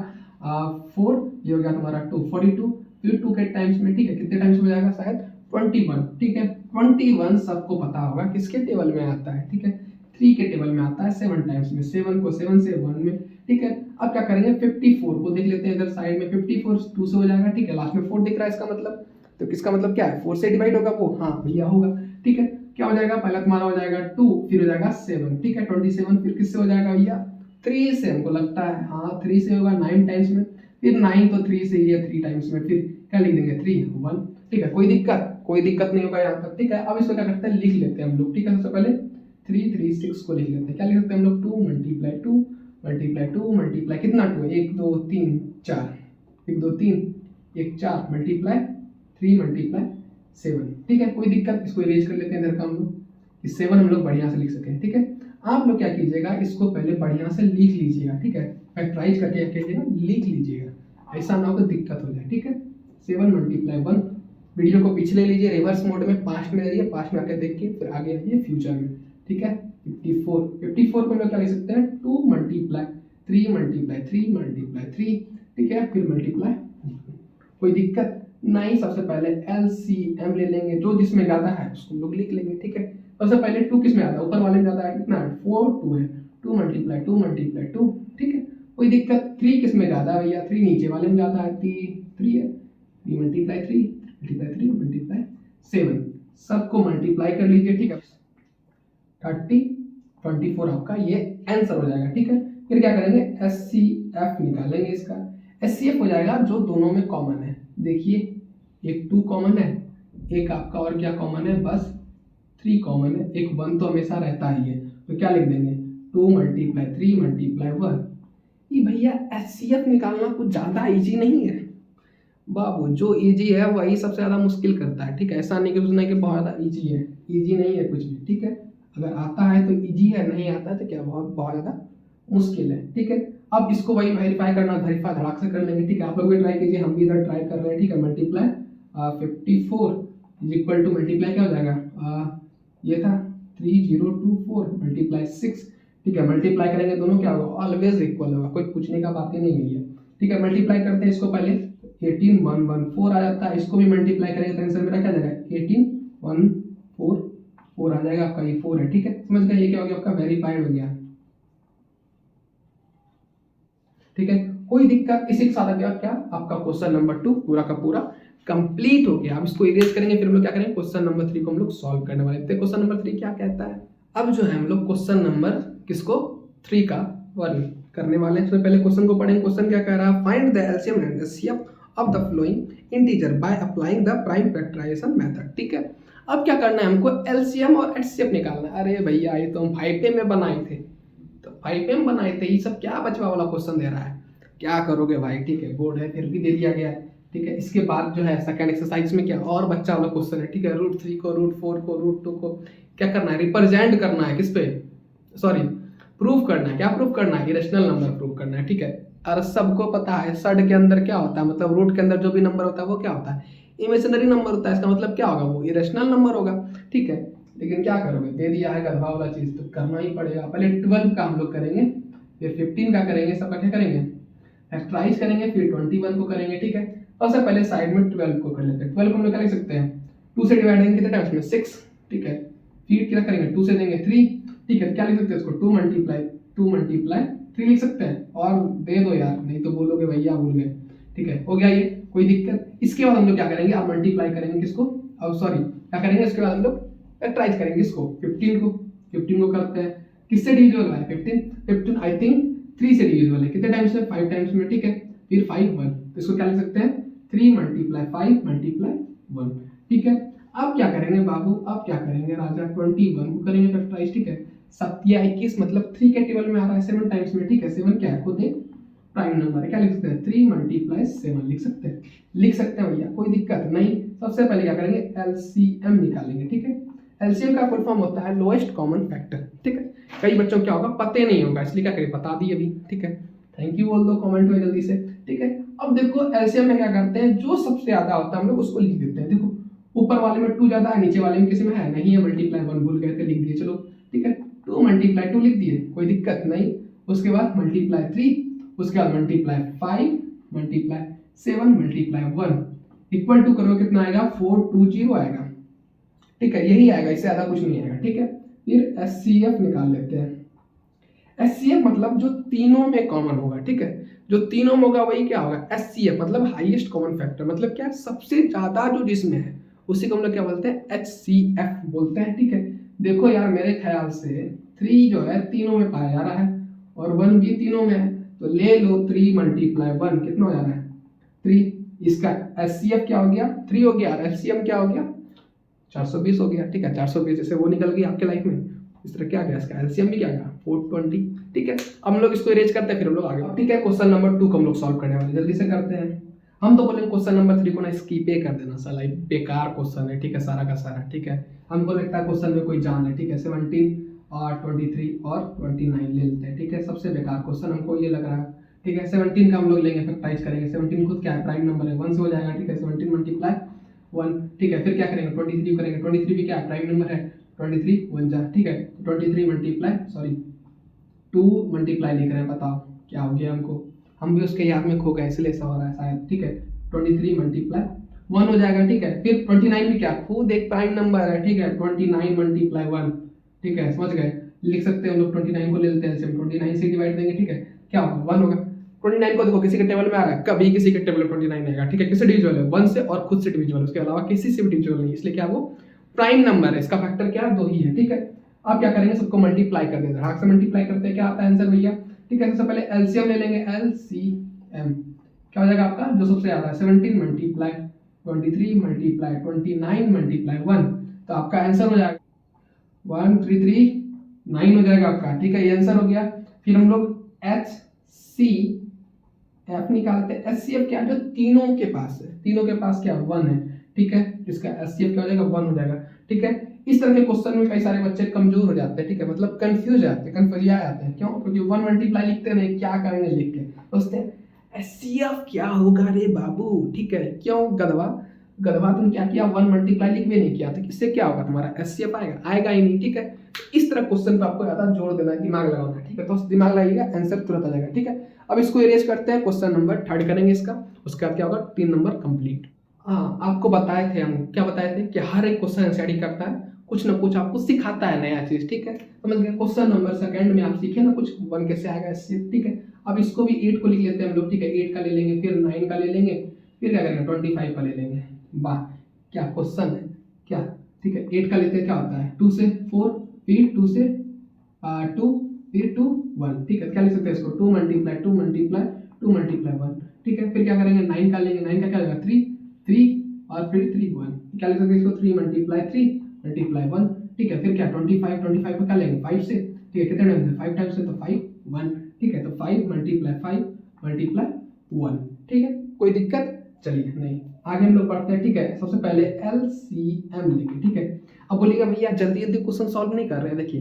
4, ये हो गया तुम्हारा 2 42, फिर 2 के टाइम्स में, ठीक है, कितने टाइम्स हो जाएगा शायद 21, ठीक है। 21 सबको पता होगा किसके टेबल में आता है, ठीक है, 3 के टेबल में आता है 7 टाइम्स में, 7 को 7 से 1 में, ठीक है। अब क्या करेंगे 54 को देख लेते हैं इधर साइड में, 54 2 से हो जाएगा, ठीक है। लास्ट में 4 दिख रहा है, इसका मतलब तो किसका मतलब क्या है, 4 से डिवाइड होगा वो, हाँ भैया होगा, ठीक है। क्या हो जाएगा, पहला तुम्हारा हो जाएगा 2, फिर हो जाएगा 7, ठीक है 27, फिर किससे हो जाएगा भैया 3 से, हमको लगता है हाँ 3 से होगा 9 टाइम्स में, फिर 9 तो 3 से ही है 3 टाइम्स में, फिर क्या लिख देंगे 3 1, ठीक है। कोई दिक्कत नहीं होगा यहाँ तक, ठीक है। अब इसको क्या करते हैं, लिख लेते हैं हम लोग, ठीक है। सबसे पहले 336 को लिख लेते हैं, क्या लिख सकते हैं हम लोग 2 मल्टीप्लाई 2 मल्टीप्लाई 2 मल्टीप्लाई कितना 2 है, 1 2 3 4, 1 2 3 1 4 मल्टीप्लाई 3 मल्टीप्लाई 7, ठीक है। कोई दिक्कत, इसको इरेज कर लेते हैं इधर का हम लोग, कि 7 हम लोग बढ़िया से लिख सकें, ठीक है। आप लोग क्या कीजिएगा, इसको पहले बढ़िया से लिख लीजिएगा, ठीक है, फैक्टराइज करके क्या कीजिएगा, लिख लीजिएगा, ऐसा ना हो तो दिक्कत हो जाए, ठीक है। 7 मल्टीप्लाई 1, वीडियो को पीछे ले लीजिए, रिवर्स मोड में पास्ट में रहिए, पास्ट में आकर देखिए, फिर आगे आइए फ्यूचर में, ठीक है। 54 को हम लोग क्या लिख सकते हैं 2 मल्टीप्लाई 3 मल्टीप्लाई 3 मल्टीप्लाई 3, ठीक है, फिर मल्टीप्लाई, कोई दिक्कत नहीं। सबसे पहले एलसीएम ले लेंगे, जो जिसमें ज्यादा है उसको हम लोग लिख लेंगे, ठीक है। सबसे पहले 2 किस में आता है, ऊपर वाले में ज्यादा है, कितना है 4 2 है, 2 मल्टीप्लाई 2 मल्टीप्लाई 2, ठीक है। कोई दिक्कत, 3 किस में ज्यादा है भैया, 3 नीचे वाले में ज्यादा है, 3 है, 3 मल्टीप्लाई 3 मल्टीप्लाई 3 मल्टीप्लाई 7, सबको मल्टीप्लाई कर लीजिए, ठीक है। 24 आपका ये आंसर हो जाएगा, ठीक है। फिर क्या करेंगे एचसीएफ निकालेंगे, इसका एचसीएफ हो जाएगा जो दोनों में कॉमन है, देखिए एक 2 कॉमन है, एक आपका और क्या कॉमन है, बस 3 कॉमन है, एक 1 तो हमेशा रहता ही है, तो क्या लिख देंगे 2 मल्टीप्लाई 3 मल्टीप्लाई 1। ये भैया एचसीएफ निकालना कुछ ज़्यादा इजी नहीं है बाबू, जो इजी है वही सबसे ज़्यादा मुश्किल करता है, ठीक है। ऐसा नहीं कि सोचना कि बहुत ज़्यादा इजी है, इजी नहीं है कुछ भी, ठीक है। अगर आता है तो इजी है, नहीं आता है तो क्या बहुत ज़्यादा मुश्किल है, ठीक है। अब इसको वही वेरीफाई करना, वेरीफाई धड़ाक से कर लेंगे, ठीक है। आप लोग भी ट्राई कीजिए, हम भी इधर ट्राई कर रहे हैं, ठीक है। Multiply 54 is equal to multiply क्या हो जाएगा ये था 3024 मल्टीप्लाई 6, ठीक है। मल्टीप्लाई करेंगे दोनों क्या होगा, ऑलवेज इक्वल होगा, कोई पूछने का बात ही नहीं हुई है, ठीक है। मल्टीप्लाई करते हैं इसको पहले, 18114 आ जाता है, इसको भी मल्टीप्लाई करेंगे तो आंसर मेरा क्या जाएगा 18144 आ जाएगा आपका, ये 4 है, ठीक है। समझ गए, ये क्या हो गया आपका वेरीफाइड हो गया, ठीक है। कोई दिक्कत, इसी के साथ आ गया क्या आपका क्वेश्चन नंबर 2 पूरा का पूरा कंप्लीट हो गया। अब इसको इरेज करेंगे, फिर हम लोग क्या करेंगे क्वेश्चन नंबर 3 को हम लोग सॉल्व करने वाले थे। क्वेश्चन नंबर 3 क्या कहता है, अब जो है हम लोग क्वेश्चन नंबर किसको 3 का वर्ग करने वाले हैं। सबसे पहले क्वेश्चन को पढ़ेंगे। क्वेश्चन क्या कह रहा है, find the LCM and HCF of the following integer by applying the prime factorisation method, ठीक है। अब क्या करना है हमको, एलसीएम और एचसीएफ निकालना है। अरे भैया ये तो हम 5 में बनाए थे, तो 5 में बनाए थे, ये सब क्या बचवा वाला क्वेश्चन दे रहा है, क्या करोगे भाई, ठीक है। बोर्ड है फिर भी दे दिया गया है, ठीक है। इसके बाद जो है सेकंड एक्सरसाइज में क्या और बच्चा वाला क्वेश्चन है, ठीक है। √3 को, √4 को, √2 को क्या करना है, रिप्रेजेंट करना है किस पे, सॉरी प्रूव करना है। क्या प्रूव करना है, इरेशनल नंबर प्रूव करना है, ठीक है। और सबको पता है सड के अंदर क्या होता है, मतलब रूट के अंदर जो भी नंबर होता है वो क्या होता है, इमेजिनरी नंबर होता है। इसका मतलब क्या होगा, वो इरेशनल नंबर होगा, ठीक है। लेकिन क्या करोगे, दे दिया है गधवा वाला चीज, तो करना ही पड़ेगा। पहले 12 का हम लोग करेंगे, फिर 15 का करेंगे, सबका क्या करेंगे फैक्टराइज करेंगे, फिर 21 को करेंगे, ठीक है। सबसे पहले साइड में 12 को कर लेते हैं। 12 को हम लोग क्या लिख सकते हैं, 2 से डिवाइड करेंगे कितने टाइम्स में 6, ठीक है। फिर क्या करेंगे 2 से देंगे 3, ठीक है। क्या लिख सकते हैं इसको 2 मल्टीप्लाई 3 लिख सकते हैं, और दे दो यार, नहीं तो बोलोगे भैया भूल गए, ठीक है। हो गया ये, कोई दिक्कत। इसके बाद हम लोग क्या करेंगे, अब मल्टीप्लाई करेंगे किसको, अब सॉरी क्या करेंगे, इसके बाद हम लोग फैक्टराइज करेंगे इसको 15 को करते हैं, किससे डिविजिबल है 15 आई थिंक 3 से डिविजिबल है, कितने टाइम्स में 5 टाइम्स में, ठीक है। फिर 5 1, तो इसको क्या लिख सकते हैं 3 मल्टीप्लाई 5 मल्टीप्लाई 1, ठीक है। अब क्या करेंगे बाबू, अब क्या करेंगे राजा, 21 को करेंगे फैक्टराइज, ठीक है। 7 या 21 मतलब 3 के टेबल में आ रहा है 7 टाइम्स में, ठीक है। 7 क्या है, खुद एक प्राइम नंबर है, क्या लिख सकते हैं 3 मल्टीप्लाई 7 लिख सकते हैं भैया, कोई दिक्कत नहीं। सबसे पहले क्या करेंगे एलसीएम निकालेंगे, ठीक है। एलसीएम का फुल फॉर्म होता है लोएस्ट कॉमन फैक्टर, ठीक है। कई बच्चों को क्या होगा पता नहीं होगा, इसलिए क्या करें बता दिए अभी, ठीक है। थैंक यू बोल दो कमेंट में जल्दी से, ठीक है। अब देखो एलसीएम में क्या करते हैं, जो सबसे ज्यादा होता है हम लोग उसको लिख देते हैं। देखो ऊपर वाले में 2 ज्यादा है, नीचे वाले में किसी में है नहीं है, मल्टीप्लाई 1 भूल गए थे लिख दिए, चलो ठीक है। 2 मल्टीप्लाई 2 लिख दिए, कोई दिक्कत नहीं। उसके बाद मल्टीप्लाई 3, उसके बाद multiply 5 multiply 7 multiply 1 equal to करो कितना आएगा 420 आएगा, ठीक है। यही आएगा, इससे ज्यादा कुछ नहीं आएगा, ठीक है। फिर एचसीएफ निकाल लेते हैं। एचसीएफ मतलब जो तीनों में कॉमन होगा, ठीक है। जो तीनों में होगा वही क्या होगा एचसीएफ, मतलब हाईएस्ट कॉमन फैक्टर, मतलब क्या सबसे ज्यादा जो जिसमें है उसी को हम लोग क्या बोलते हैं एचसीएफ बोलते हैं, ठीक है। देखो यार मेरे ख्याल से 3 जो है तीनों में पाया जा रहा है और 1 भी तीनों में है, तो ले लो 3 मल्टीप्लाई 1 कितना हो जा रहा है 3। इसका एचसीएफ क्या हो गया 3 हो गया, और एचसीएम क्या हो गया 420 हो गया, ठीक है। 420 जैसे वो निकल गई आपके लाइफ में, इस तरह क्या गया इसका एलसीएम भी क्या गया 420, ठीक है। अब हम लोग इसको इरेज करते हैं, फिर हम लोग आगे, ठीक है। क्वेश्चन नंबर 2 को हम लोग सॉल्व करने वाले, जल्दी से करते हैं। हम तो बोलेंगे क्वेश्चन नंबर 3 को ना स्किप कर देना, साला बेकार क्वेश्चन है, ठीक है, सारा का सारा, ठीक है। हमको लगता है क्वेश्चन में कोई जान है, ठीक है। 17 और 23 और 29 ले लेते हैं, ठीक है। सबसे बेकार क्वेश्चन हमको ये लग रहा है, ठीक है। 17 का हम लोग लेंगे फैक्टराइज करेंगे, 17 खुद क्या है प्राइम नंबर है 1 से हो जाएगा, ठीक है। 17 मल्टीप्लाई 1, ठीक है। फिर क्या करेंगे 23 करेंगे, 23 भी क्या है प्राइम नंबर है, 23 1 जा, ठीक है। 23 मल्टीप्लाई सॉरी 2 मल्टीप्लाई लिख रहे हैं, बताओ क्या हो गया हमको, हम भी उसके याद में खो गए इसलिए ऐसा हो रहा है शायद, ठीक है। 23 मल्टीप्लाई 1 हो जाएगा, ठीक है। फिर 29 भी क्या खुद एक प्राइम नंबर है, ठीक है। 29 मल्टीप्लाई 1, ठीक है, समझ गए, लिख सकते हैं हम लोग 29 को ले लेते हैं, 29 से डिवाइड देंगे, ठीक है। क्या होगा 1 होगा। 29 को देखो किसी के टेबल में आ रहा है, कभी किसी के टेबल में 29 आएगा, ठीक है। किससे डिविजिबल है 1 से और खुद से डिविजिबल, उसके अलावा किसी से भी डिविजिबल नहीं, इसलिए क्या वो प्राइम नंबर है, इसका फैक्टर क्या 2 ही है, ठीक है। अब क्या करेंगे सबको मल्टीप्लाई कर देंगे, हाथ से मल्टीप्लाई करते हैं, क्या आता है आंसर भैया, ठीक है। सबसे पहले एलसीएम ले लेंगे, एलसीएम क्या हो जाएगा आपका जो सबसे ज्यादा है 17 मल्टीप्लाई 23 मल्टीप्लाई 29 मल्टीप्लाई 1, तो आपका आंसर हो जाएगा 1339 हो जाएगा आपका, ठीक है। ये आंसर हो गया। फिर हम लोग एच सी एफ निकालते हैं। एचसीएफ क्या है जो तीनों के पास है, तीनों के पास क्या 1 है, ठीक है। इसका एचसीएफ क्या हो जाएगा 1 हो जाएगा, ठीक है। इस तरह के क्वेश्चन में कई सारे बच्चे कमजोर हो जाते हैं, ठीक है, मतलब कंफ्यूज जाते हैं, कन्फ्यूजिया जाते हैं, क्यों, क्योंकि 1 मल्टीप्लाई लिखते नहीं, क्या करेंगे लिख के सोचते हैं एचसीएफ क्या होगा रे बाबू, ठीक है। क्यों गधवा, गधवा तुम क्या किया, 1 मल्टीप्लाई लिख भी नहीं किया, तो इससे क्या होगा, तुम्हारा एचसीएफ आएगा, आएगा ही नहीं, ठीक है। इस तरह क्वेश्चन पे आपको ज्यादा जोर देना है, दिमाग लगाना है, ठीक है। तो दिमाग लगाइएगा, आंसर तुरंत आ जाएगा, ठीक है। अब इसको इरेज करते हैं, क्वेश्चन नंबर 3 करेंगे इसका, उसके बाद क्या होगा, 3 नंबर कंप्लीट। हाँ, आपको बताए थे, हम क्या बताए थे कि हर एक क्वेश्चन एनसीईआरटी करता है, कुछ ना कुछ आपको सिखाता है नया चीज, ठीक है। समझ गए। क्वेश्चन नंबर सेकंड में आप सीखे ना कुछ 1 कैसे आएगा इससे, ठीक है। अब इसको भी 8 को लिख लेते हैं हम लोग, ठीक है। 8 का ले लेंगे, फिर 9 का ले लेंगे, फिर क्या करेंगे 25 का ले लेंगे। वाह क्या क्वेश्चन है, क्या, ठीक है। 8 का लेते हैं, क्या होता है 2 से 4, फिर 2 से 2, फिर 2 1, ठीक है। क्या लिख सकते हैं इसको 2 मल्टीप्लाई 2 मल्टीप्लाई 2 मल्टीप्लाई 1, ठीक है। फिर क्या करेंगे 9 का लेंगे, 9 का क्या होगा 3 और फिर 3 1, क्या लिख सकते हैं इसको 3 मल्टीप्लाई 3 मल्टीप्लाई 1, ठीक है। फिर क्या 25 को क्या लेंगे 5 से, ठीक है। कितने टाइम्स है 5 टाइम्स है, तो 5 1, ठीक है। तो 5 मल्टीप्लाई 5 मल्टीप्लाई 1, ठीक है। कोई दिक्कत, चलिए नहीं, आगे हम लोग पढ़ते हैं, ठीक है। सबसे पहले एलसीएम लेंगे, ठीक है। अब बोलिएगा भैया जल्दी जल्दी क्वेश्चन सॉल्व नहीं कर रहे हैं, देखिए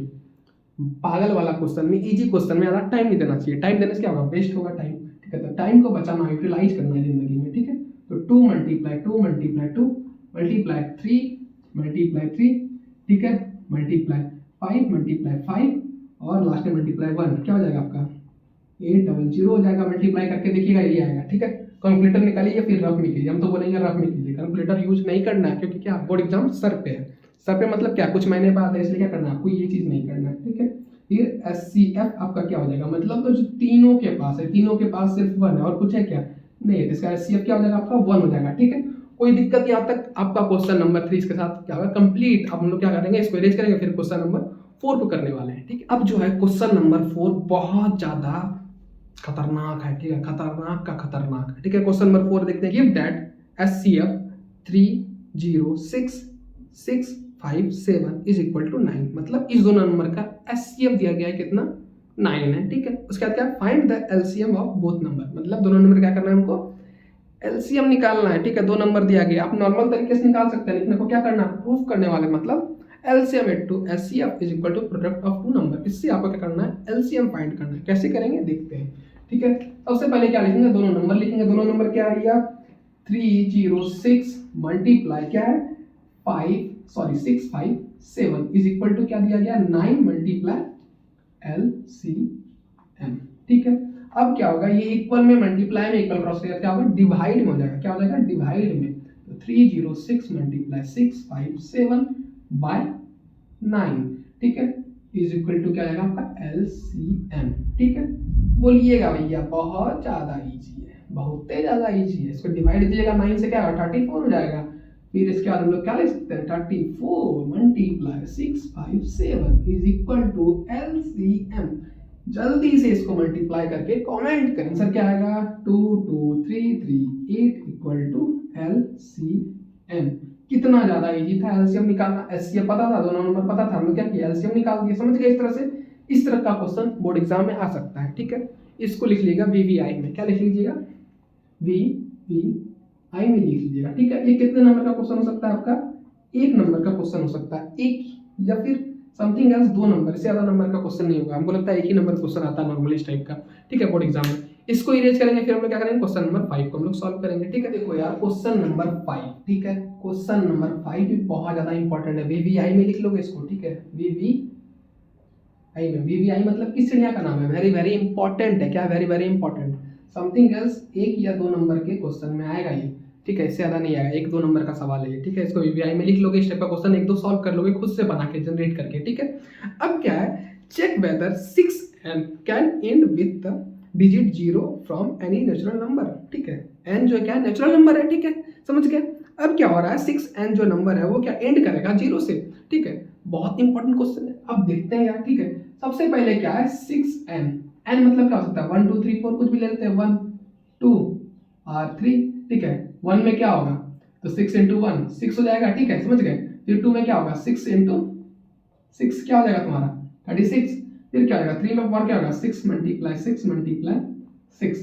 पागल वाला क्वेश्चन में, इजी क्वेश्चन में ज़्यादा टाइम नहीं देना चाहिए, टाइम देने से क्या होगा, वेस्ट होगा टाइम, ठीक है। तो टाइम को बचाना, यूटिलाइज करना है जिंदगी में, ठीक है। तो 2 मल्टीप्लाई 2 मल्टीप्लाई 2 मल्टीप्लाई 3 मल्टीप्लाई 3, ठीक है, मल्टीप्लाई 5 मल्टीप्लाई 5 और लास्ट में मल्टीप्लाई 1, क्या हो जाएगा आपका 800 हो जाएगा। मल्टीप्लाई करके देखिएगा ये आएगा, ठीक है। कैलकुलेटर निकालिए, फिर रफ में कीजिए, हम तो बोलेंगे रफ में कीजिए, कैलकुलेटर यूज नहीं करना है, क्योंकि क्या बोर्ड एग्जाम सर पे है, सर पे मतलब क्या कुछ महीने बाद है, इसलिए क्या करना है आपको, ये चीज नहीं करना है, ठीक है। फिर एचसीएफ आपका क्या हो जाएगा, मतलब तो जो तीनों के पास है, तीनों के पास सिर्फ 1 है और कुछ है क्या नहीं है, तो इसका एचसीएफ क्या हो जाएगा आपका 1 हो जाएगा, ठीक है। कोई दिक्कत यहाँ तक, आपका क्वेश्चन नंबर 3 इसके साथ क्या होगा कंप्लीट। अब हम लोग क्या करेंगे, इसको इरेज करेंगे, फिर क्वेश्चन नंबर 4 को करने वाले हैं, ठीक है। अब जो है क्वेश्चन नंबर 4 बहुत ज्यादा खतरनाक है, ठीक है, खतरनाक का खतरनाक है, ठीक है। क्वेश्चन नंबर 4 देखते हैं, give that HCF 30667 is equal to 9, मतलब इस दोनों नंबर का एचसीएफ दिया गया है कितना 9 है, ठीक है। उसके बाद क्या, find the LCM of both number, मतलब दोनों नंबर क्या करना है हमको एलसीएम निकालना है, ठीक है। 2 नंबर दिया गया, आप नॉर्मल तरीके से निकाल सकते हैं, लेकिन आपको क्या करना है प्रूफ करने वाले, मतलब LCM into HCF is equal to product of 2 number, इससे आपको क्या करना है एलसीएम फाइंड करना है। कैसे करेंगे देखते हैं, ठीक है। सबसे पहले क्या लिखेंगे, दोनों नंबर लिखेंगे। दोनों नंबर क्या आ गया 306 मल्टीप्लाई क्या है 657 इज इक्वल टू क्या दिया गया 9 मल्टीप्लाई एलसीएम, ठीक है। अब क्या होगा, ये इक्वल में मल्टीप्लाई में इक्वल क्रॉस करके क्या होगा डिवाइड में हो जाएगा, क्या हो जाएगा डिवाइड में, तो 306 मल्टीप्लाई 657 बाय 9, ठीक है, इज इक्वल टू क्या आएगा आपका एलसीएम, ठीक है। बोलिएगा भैया बहुत ज्यादा इजी है, बहुत ज्यादा इजी है। इसको डिवाइड कीजिएगा 9 से, क्या होगा 34 हो जाएगा। फिर इसके बाद हम लोग क्या लिख सकते हैं 34 multiply 657 is equal to LCM. जल्दी से इसको मल्टीप्लाई करके कमेंट करें, सर क्या आएगा 22338 इक्वल टू एलसीएम। कितना ज्यादा इजी था एलसीएम निकालना, एचसीएफ पता था, दोनों नंबर पता था, हम लोग क्या किया एलसीएम निकाल दिया, समझ गए। इस तरह से इस तरह का क्वेश्चन बोर्ड एग्जाम में आ सकता है, ठीक है। इसको लिख लीजिएगा वीवीआई में, क्या लिख लीजिएगा वीवीआई में लिख लीजिएगा, ठीक है। ये कितने नंबर का क्वेश्चन हो सकता है आपका 1 नंबर का क्वेश्चन हो सकता है, 1 या फिर समथिंग एल्स 2 नंबर, इससे ज्यादा नंबर का क्वेश्चन नहीं होगा, हमको लगता है 1 ही नंबर क्वेश्चन आता है नॉर्मली इस टाइप का, ठीक है, बोर्ड एग्जाम में। इसको इरेज करेंगे, फिर हम लोग क्या करेंगे क्वेश्चन नंबर 5 को हम लोग सॉल्व करेंगे, ठीक है। देखो यार क्वेश्चन नंबर 5, ठीक है, क्वेश्चन नंबर 5 भी बहुत ज्यादा इंपॉर्टेंट है, वीवीआई में लिख लोगे इसको, ठीक है। वीवीआई में, वीवीआई मतलब किस चिड़िया का नाम है, वेरी वेरी इंपॉर्टेंट है, क्या very very important, something else 1 या 2 नंबर के क्वेश्चन में आएगा ये, ठीक है, इससे ज्यादा नहीं आएगा, 1-2 नंबर का सवाल है, ठीक है। इसको वीवीआई में लिख लोगे, इस टाइप का क्वेश्चन 1-2 सॉल्व कर लोगे खुद से बना के जनरेट करके, ठीक है। अब क्या है, check whether 6 can end with the digit 0 from any natural number, ठीक है। n जो क्या नेचुरल नंबर है, ठीक है, समझ गए। अब क्या हो रहा है 6n जो नंबर है वो क्या एंड करेगा 0 से, ठीक है। बहुत इंपॉर्टेंट क्वेश्चन है, अब देखते हैं यार, ठीक है। सबसे पहले क्या है 6n, n मतलब क्या हो सकता है 1 2 3 4 कुछ भी ले लेते हैं, 1 2 और 3, ठीक है। 1 में क्या होगा तो 6 इंटू 1 6 हो जाएगा, ठीक है, समझ गए। फिर 2 में क्या होगा 6 इंटू 6 क्या हो जाएगा तुम्हारा 36, फिर क्या होगा 3 में और क्या होगा 6 मल्टीप्लाई 6 मल्टीप्लाई 6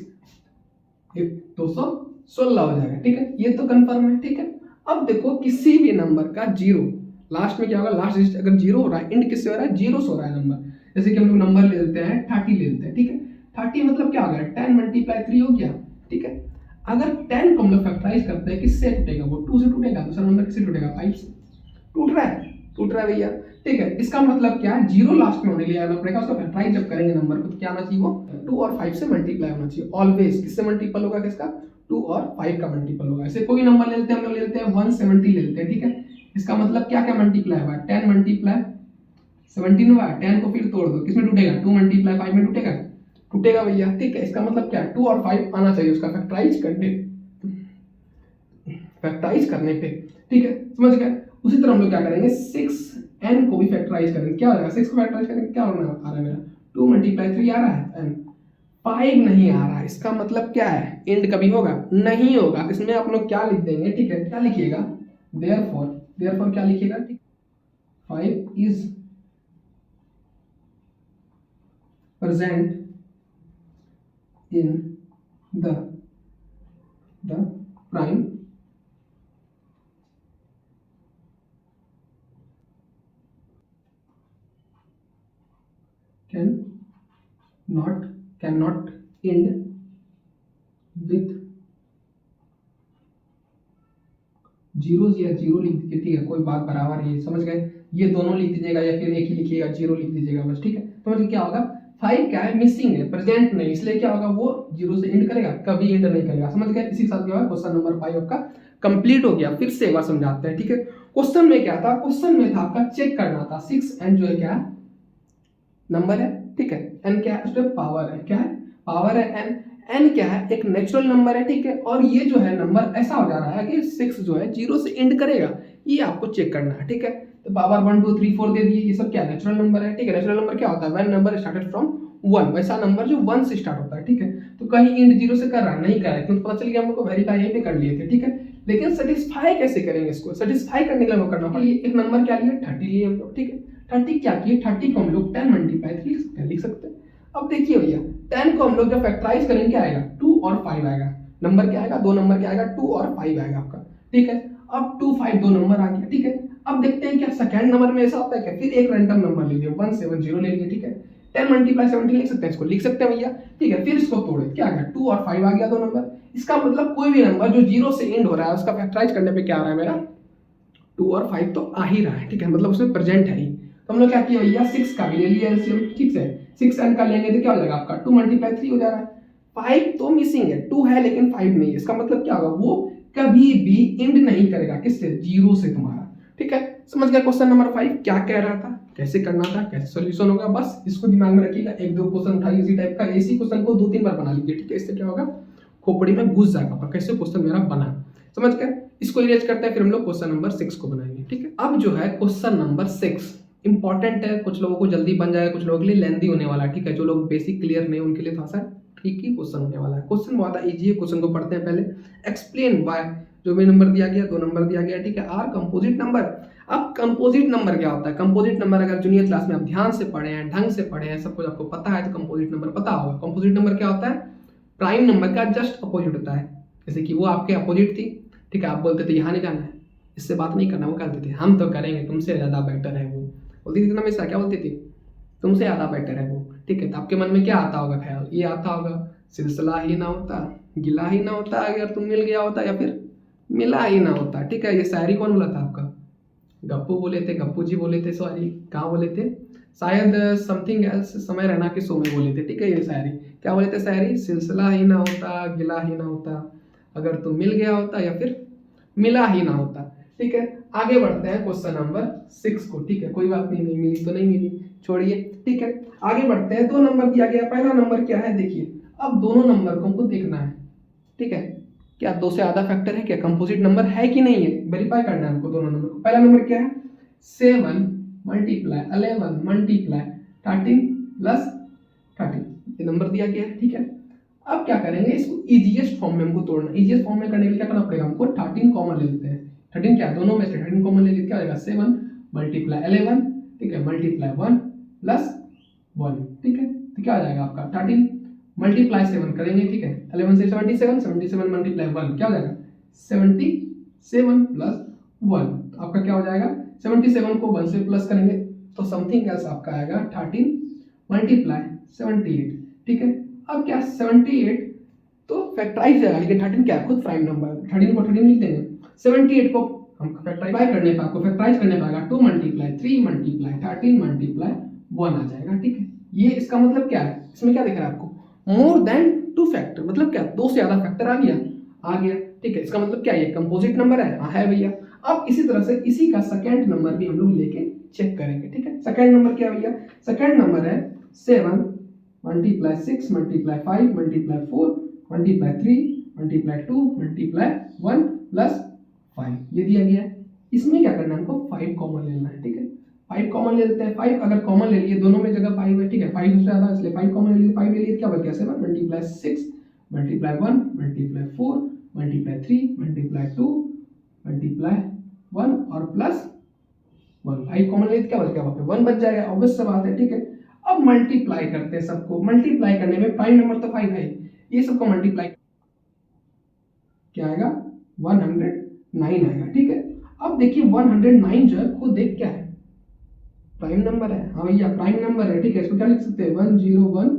216 हो जाएगा, ठीक है, ये तो कंफर्म है, ठीक है। अब देखो किसी भी नंबर का 0 लास्ट में क्या होगा, लास्ट डिजिट अगर 0 हो रहा है, एंड किससे हो रहा है 0 से हो रहा है नंबर, जैसे कि हम लोग नंबर ले लेते हैं 30 ले लेते हैं, ठीक है। 30 मतलब क्या हो गया 10 मल्टीप्लाई 3 हो गया, ठीक है। अगर 10 को हम लोग फैक्टराइज करते हैं, किससे टूटेगा? वो 2 से टूटेगा। दूसरा नंबर किससे टूटेगा? 5 से। टूट रहा है, टूट रहा है भैया, ठीक है। इसका मतलब क्या है? 0 लास्ट में होने लिए आना पड़ेगा। उसका फैक्टराइज जब करेंगे नंबर को तो क्या आना चाहिए? वो 2 और 5 से मल्टीप्लाई होना चाहिए ऑलवेज। किससे मल्टीपल होगा? किसका? 2 और 5 का मल्टीपल होगा। ऐसे कोई नंबर ले लेते हैं, हम लोग ले लेते हैं 170 ले लेते हैं, ठीक है। इसका मतलब क्या क्या मल्टीप्लाई हुआ? 10 मल्टीप्लाई 17 हुआ। 10 को फिर तोड़ दो, किसमें टूटेगा? 2 मल्टीप्लाई 5 में टूटेगा, टूटेगा भैया, ठीक है। इसका मतलब क्या है? 2 और 5 आना चाहिए उसका फैक्टराइज करने पे, ठीक है, समझ गए। उसी तरह हम लोग क्या करेंगे? 6n को भी फैक्टराइज करेंगे। क्या हो जाएगा? 6 को फैक्टराइज करेंगे, क्या होना आ रहा है मेरा? 2 मल्टीप्लाई 3 आ रहा है, n 5 नहीं आ रहा है। इसका मतलब क्या है? एंड कभी होगा? नहीं होगा। इसमें आप लोग क्या लिख देंगे, ठीक है, क्या लिखिएगा? देयरफॉर क्या लिखिएगा? 5 is present in the prime cannot end with zeros या जीरो लिख दीजिए, ठीक है, कोई बात बराबर है, समझ गए। ये दोनों लिख दीजिएगा या फिर एक ही लिखिएगा, जीरो लिख दीजिएगा बस, ठीक है। तो क्या होगा? 5 क्या है? मिसिंग है, प्रेजेंट नहीं, इसलिए क्या होगा? वो जीरो से एंड करेगा, कभी एंड नहीं करेगा, समझ गए। इसी के साथ क्या होगा? क्वेश्चन नंबर 5 आपका कंप्लीट हो गया। फिर से एक बार समझाते हैं, ठीक है। क्वेश्चन में क्या था? क्वेश्चन में था आपका चेक करना था 6n जो है क्या नंबर है, ठीक है। n क्या है? उसमें पावर है, क्या है? पावर है n। n क्या है? एक नेचुरल नंबर है, ठीक है। और ये जो है नंबर ऐसा हो जा रहा है कि 6 जो है जीरो से एंड करेगा, ये आपको चेक करना है, ठीक है। तो पावर 1 2 3 4 दे दिए, ये सब क्या नेचुरल नंबर है, ठीक है। नेचुरल नंबर क्या होता है? व्हेन नंबर स्टार्टेड फ्रॉम 1, वैसा नंबर जो 1 से स्टार्ट होता है, ठीक है। तो कहीं एंड जीरो से कर रहा नहीं कर रहा है, क्योंकि पता चल गया हम लोग को, वेरीफाई यहीं पे कर लिए थे, ठीक है। लेकिन सेटिस्फाई कैसे करेंगे इसको? सेटिस्फाई करने के लिए करना पड़ेगा। एक नंबर क्या लिया? 30 लिए हम लोग, ठीक है। 30 क्या किए? 30 को हम लोग 10 मल्टीप्लाई 3 लिख सकते हैं। अब देखिए भैया, 10 को हम लोग जब फैक्टराइज करेंगे क्या आएगा? 2 और 5 आएगा। नंबर क्या आएगा? दो नंबर क्या आएगा? 2 और 5 आएगा आपका, ठीक है। अब 2 5 दो नंबर आ गया, ठीक है। अब देखते हैं क्या सेकंड नंबर में ऐसा होता है क्या? फिर एक रैंडम नंबर ले लिया, 170 ले लिया, ठीक है। 10 मल्टीप्लाई 17 लिख सकते हैं, इसको लिख सकते हैं भैया, ठीक है। फिर इसको तोड़े, क्या आ गया? 2 और 5 आ गया, दो नंबर। इसका मतलब कोई भी नंबर जो जीरो से एंड हो रहा है उसका फैक्टराइज करने पे क्या आ रहा है मेरा? 2 और 5 तो आ ही रहा है, ठीक है, मतलब उसमें प्रेजेंट है ही। तो हम लोग क्या किया भैया? 6 का भी ले लिया एलसीएम, ठीक है। 6n का लेंगे तो क्या हो जाएगा आपका? 2 मल्टीप्लाई 3 हो जा रहा है। 5 तो मिसिंग है, 2 है लेकिन 5 नहीं है। इसका मतलब क्या होगा? वो कभी भी एंड नहीं करेगा, किससे? जीरो से तुम्हारा, ठीक है। समझ गया क्वेश्चन नंबर 5 क्या कह रहा था, कैसे करना था, कैसे सॉल्यूशन होगा, बस इसको दिमाग में रखिएगा। एक दो क्वेश्चन उठाइए इसी टाइप का, इसी क्वेश्चन को 2-3 बार बना लीजिए, ठीक है। इससे क्या होगा? खोपड़ी में घुस जाएगा कैसे क्वेश्चन मेरा बना, समझ गए। इसको इरेज करते हैं, फिर हम लोग क्वेश्चन नंबर 6 को बनाएंगे, ठीक है। अब जो है क्वेश्चन नंबर 6 इंपॉर्टेंट है, कुछ लोगों को जल्दी बन जाएगा, कुछ लोगों के लिए लेंदी होने वाला है, ठीक है। जो लोग बेसिक क्लियर नहीं उनके लिए थोड़ा सा ठीक ही क्वेश्चन होने वाला है। क्वेश्चन बहुत इजी है, क्वेश्चन को पढ़ते हैं पहले। एक्सप्लेन वाई, जो भी नंबर दिया गया, 2 नंबर दिया गया, ठीक है। Are composite number. अब कंपोजिट नंबर क्या होता है? कंपोजिट नंबर अगर जूनियर क्लास में आप ध्यान से पढ़े हैं, ढंग से पढ़े हैं, सब कुछ आपको पता है, तो कंपोजिट नंबर पता होगा। कंपोजिट नंबर क्या होता है? प्राइम नंबर का जस्ट अपोजिट होता है। जैसे कि वो आपके अपोजिट थी, ठीक है, आप बोलते थे यहाँ नहीं जाना है, इससे बात नहीं करना, वो कहते थे हम तो करेंगे, तुमसे ज़्यादा बेटर है वो, बोलती थी ना हमेशा, क्या बोलती थी? तुमसे ज़्यादा बेटर है वो, ठीक है। तो आपके मन में क्या आता होगा ख्याल? ये आता होगा, सिलसिला ही ना होता, गिला ही ना होता अगर तुम मिल गया होता, या फिर मिला ही ना होता, ठीक है। ये शायरी कौन बोला था आपका? गप्पू बोले थे, गप्पू जी बोले थे, सॉरी कहाँ बोले थे, शायद समथिंग एल्स, समय रहना के शो में बोले थे, ठीक है। ये शायरी क्या बोले थे? शायरी, सिलसिला ही ना होता, गिला ही ना होता, अगर तुम मिल गया होता, या फिर मिला ही ना होता, ठीक है। आगे बढ़ते हैं क्वेश्चन नंबर 6 को, ठीक है। कोई बात नहीं, नहीं मिली तो नहीं मिली, छोड़िए, ठीक है। आगे बढ़ते हैं। 2 नंबर दिया गया, पहला नंबर क्या है देखिए। अब दोनों नंबर को हमको देखना है, ठीक है। क्या 2 से आधा फैक्टर है? क्या कंपोजिट नंबर है कि नहीं है? वेरीफाई करना है हमको दोनों नंबर को। पहला नंबर क्या है? 7 मल्टीप्लाई 11 मल्टीप्लाई 13 प्लस 13, ये नंबर दिया गया है, ठीक है। अब क्या करेंगे? इसको इजीएस्ट फॉर्म में हमको तोड़ना। इजीएस्ट फॉर्म में करने के लिए क्या करना पड़ेगा हमको? 13 कॉमन ले लेते हैं। 13 क्या? दोनों में से 13 कॉमन ले लेते, क्या हो जाएगा? 7 मल्टीप्लाई 11, ठीक है, मल्टीप्लाई 1 प्लस 1, ठीक है। तो क्या हो जाएगा आपका? 13 मल्टीप्लाई 7 करेंगे, ठीक है। 11 से 77, 77 मल्टीप्लाई 1 क्या हो जाएगा? 77 प्लस 1, तो आपका क्या हो जाएगा? 77 को 1 से प्लस करेंगे तो समथिंग एल्स आपका आएगा 13 मल्टीप्लाई 78, ठीक है। अब क्या 78 तो फैक्टराइज है, लेकिन 13 क्या है, खुद प्राइम नंबर, 13 को 13 लिख देंगे। 78 को हम फैक्टराइज करने पर, आपको फैक्टराइज करने पाएगा 2 मल्टीप्लाई 3 मल्टीप्लाई 13 मल्टीप्लाई 1 आ जाएगा, ठीक है। ये इसका मतलब क्या है, इसमें क्या दिख रहा है आपको, मोर देन 2 फैक्टर, मतलब क्या, 2 से ज्यादा फैक्टर आ गया, ठीक है। इसका मतलब क्या, ये कंपोजिट नंबर है, हाँ है भैया। अब इसी तरह से इसी का सेकंड नंबर भी हम लोग लेके चेक करेंगे, ठीक है। सेकंड नंबर क्या भैया, सेकंड नंबर है 7 multiply 6 multiply 5 multiply 4 multiply 3 multiply 2 multiply 1 plus 5, ये दिया गया है। इसमें क्या करना है, हमको 5 कॉमन लेना है, ठीक है। 5 कॉमन ले लेते हैं। 5 अगर कॉमन ले लिए, दोनों में जगह 5 है, ठीक है, 5 सबसे ज्यादा इसलिए 5 कॉमन ले लिए, 5 ले लिए, क्या बच गया 7 multiply 6 multiply 1 multiply 4 multiply 3 multiply 2 multiply 1 और प्लस 1। 5 कॉमन ले क्या बच गया, वहां पे 1 बच जाएगा, ऑब्वियस सी बात है, ठीक है। अब मल्टीप्लाई करते हैं सबको, मल्टीप्लाई करने में प्राइम नंबर तो 5 है, ये सबको मल्टीप्लाई क्या आएगा, 109 आएगा, ठीक है। अब देखिए 109 जो है खुद एक क्या है, प्राइम नंबर है, हाँ भैया प्राइम नंबर है, ठीक है। इसको क्या लिख सकते हैं, 101,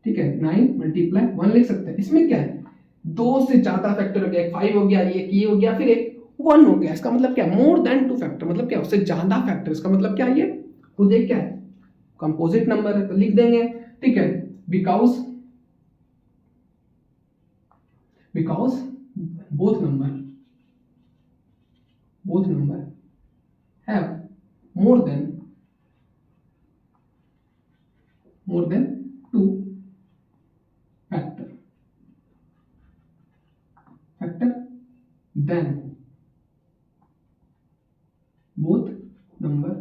ठीक है, 9 मल्टीप्लाई 1 लिख सकते हैं। इसमें क्या है, 2 से ज्यादा फैक्टर हो गया, एक 5 हो गया, एक ये हो गया, फिर एक 1 हो गया। इसका मतलब क्या, मोर देन 2 फैक्टर, मतलब क्या, उससे ज्यादा फैक्टर। इसका मतलब क्या, ये खुद एक क्या है, कंपोजिट नंबर है, तो लिख देंगे, ठीक है। Because both number have more than 2 factor then both number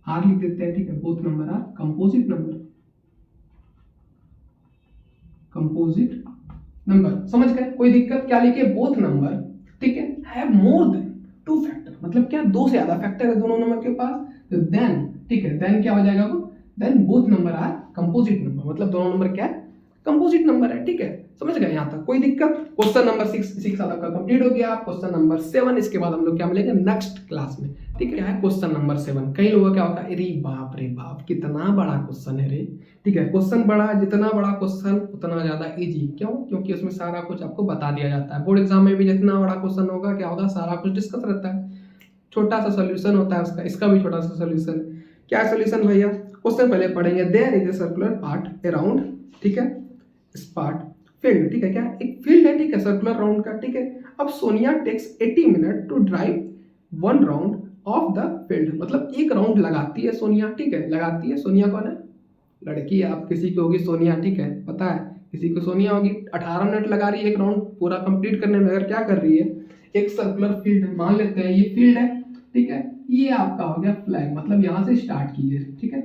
are लिख देते हैं, ठीक है। both number are composite number, समझ गए, कोई दिक्कत, क्या लिखे, बोथ नंबर, ठीक है, हैव मोर देन 2 फैक्टर, मतलब क्या, 2 से ज्यादा फैक्टर है दोनों नंबर के पास, तो देन, ठीक है, देन क्या हो जाएगा वो, then both number are composite number, मतलब दोनों नंबर क्या है, कंपोजिट नंबर है, ठीक है। समझ गए यहाँ तक, कोई दिक्कत। क्वेश्चन नंबर 6 आपका कंप्लीट हो गया। क्वेश्चन नंबर 7, इसके बाद हम लोग क्या मिलेंगे नेक्स्ट क्लास में, ठीक है। क्या है क्वेश्चन नंबर 7, कई लोगों क्या होगा, अरे बाप रे बाप कितना बड़ा क्वेश्चन है रे, ठीक है। क्वेश्चन बड़ा, जितना बड़ा क्वेश्चन उतना ज्यादा इजी, क्यों, क्योंकि उसमें सारा कुछ आपको बता दिया जाता है। बोर्ड एग्जाम में भी जितना बड़ा क्वेश्चन होगा क्या होगा, सारा कुछ डिस्कस रहता है, छोटा सा सोल्यूशन होता है उसका, इसका भी छोटा सा सोल्यूशन। क्या सोल्यूशन भैया, क्वेश्चन पहले पढ़ेंगे, there is a circular path around, ठीक है, इस पार्ट फील्ड, ठीक है, क्या एक फील्ड है, ठीक है, सर्कुलर राउंड का, ठीक है। अब Sonia takes 80 minute to drive 1 round of the field, मतलब 1 राउंड लगाती है सोनिया, ठीक है, लगाती है। सोनिया कौन है, लड़की है, आप किसी की होगी सोनिया, ठीक है, पता है किसी को सोनिया होगी। 18 मिनट लगा रही है 1 राउंड पूरा कंप्लीट करने में। अगर क्या कर रही है, एक सर्कुलर फील्ड मान लेते हैं, ये फील्ड है, ठीक है, ये आपका हो गया फ्लैग, मतलब यहाँ से स्टार्ट कीजिए, ठीक है,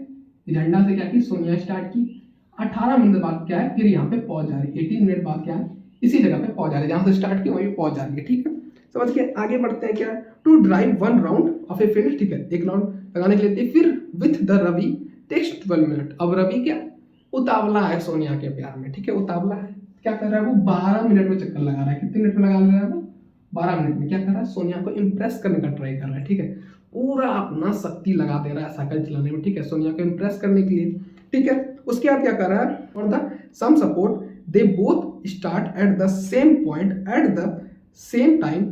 झंडा से क्या की सोनिया स्टार्ट की। 18 मिनट बाद क्या है, फिर यहाँ पे पहुंच जा रही है, 18 मिनट बाद क्या है, इसी जगह पे पहुंच जा रही है, जहाँ से स्टार्ट की वहीं पहुंच जा रही है, ठीक है। समझ के आगे बढ़ते हैं, क्या है, to drive 1 round of a field, ठीक है, 1 राउंड लगाने के लिए, फिर with the Ravi takes 12 minute. अब रवि क्या उतावला है सोनिया के प्यार में, ठीक है, उतावला है, क्या कर रहा है वो, 12 मिनट में चक्कर लगा रहा है। कितने मिनट में लगा रहा है वो, 12 मिनट में। क्या कर रहा है, सोनिया को इंप्रेस करने का ट्राई कर रहा है, ठीक है, पूरा अपना शक्ति लगा दे रहा है साइकिल चलाने में, ठीक है, सोनिया को इंप्रेस करने के लिए, ठीक है। उसके बाद क्या कर रहा है, और the sum support they both start at the same point at the same time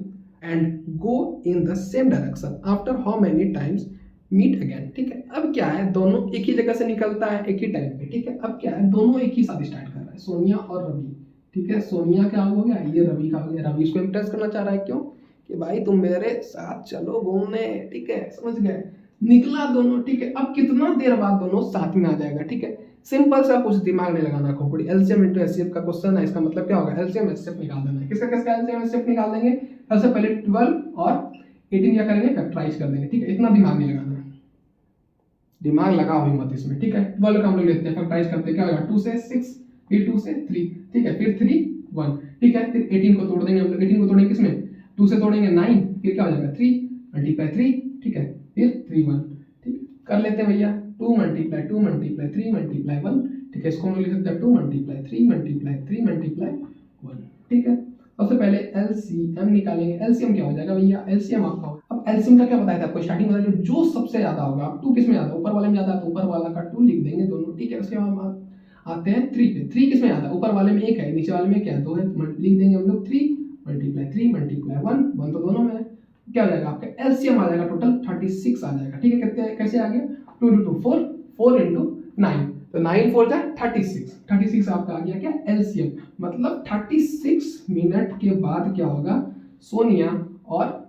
and go in the same direction after how many times meet again, ठीक है। अब क्या है, दोनों एक ही जगह से निकलता है एक ही टाइम पे, ठीक है। अब क्या है, दोनों एक ही साथ स्टार्ट कर रहा है, सोनिया और रवि, ठीक है। सोनिया क्या हो गया, ये रवि का हो गया, रवि इसको इम्प्रेस करना चाह रहा है, क्यों, कि भाई तुम मेरे साथ चलो घूमने, ठीक है, समझ गए, निकला दोनों, ठीक है। अब कितना देर बाद दोनों साथ में आ जाएगा, ठीक है। सिंपल सा, कुछ दिमाग नहीं लगाना, खोपड़ी, एलसीएम इंटू एचसीएफ का क्वेश्चन है, इसका मतलब क्या होगा, एलसीएम एचसीएफ निकाल देना है। किसका किसका एलसीएम एचसीएफ निकाल देंगे, सबसे पहले 12 और 18 क्या करेंगे, फैक्टराइज कर देंगे, ठीक है। इतना दिमाग नहीं लगाना, दिमाग लगा हुई मत इसमें, ठीक है। 12 का हम लोग लेते हैं, फैक्टराइज करते हैं, क्या होगा, 2 से 6, फिर 2 से 3, ठीक है, फिर 3 1, ठीक है। फिर 18 को तोड़ देंगे हम लोग, 18 को तोड़ेंगे किसमें, 2 से तोड़ेंगे 9, फिर क्या हो जाएगा 3 मल्टीप्लाई 3, ठीक है, फिर 3 1, ठीक है। कर लेते हैं भैया, 2 मल्टीप्लाई 2 मल्टीप्लाई 3 मल्टीप्लाई 1, ठीक है। इसको हम लोग लिख सकते हैं 2 मल्टीप्लाई 3 मल्टीप्लाई 3 मल्टीप्लाई 1, ठीक है। सबसे पहले एलसीएम निकालेंगे। एलसीएम क्या हो जाएगा भैया, एलसीएम आपका, अब एलसीएम का क्या बताया था आपको स्टार्टिंग में, जो सबसे ज्यादा होगा, 2 किस में ज्यादा, ऊपर वाले में ज्यादा है तो ऊपर वाला का 2 लिख देंगे दोनों, ठीक है। उसके बाद आते हैं 3 पे। 3 किस में आता है, ऊपर वाले में 1 है, नीचे वाले में क्या है 2 है, तो लिख देंगे हम लोग 3 मल्टीप्लाई 3 मल्टीप्लाई 1, 1 तो दोनों में है, क्या हो जाएगा आपका एलसीएम आ जाएगा टोटल 36 आ जाएगा। ठीक है, कितने कैसे आ गया, 2 into 2 4, 4 into 9, तो 9 4 जा 36, 36 आपका आ गया क्या एलसीएम। मतलब 36 मिनट के बाद क्या होगा, सोनिया और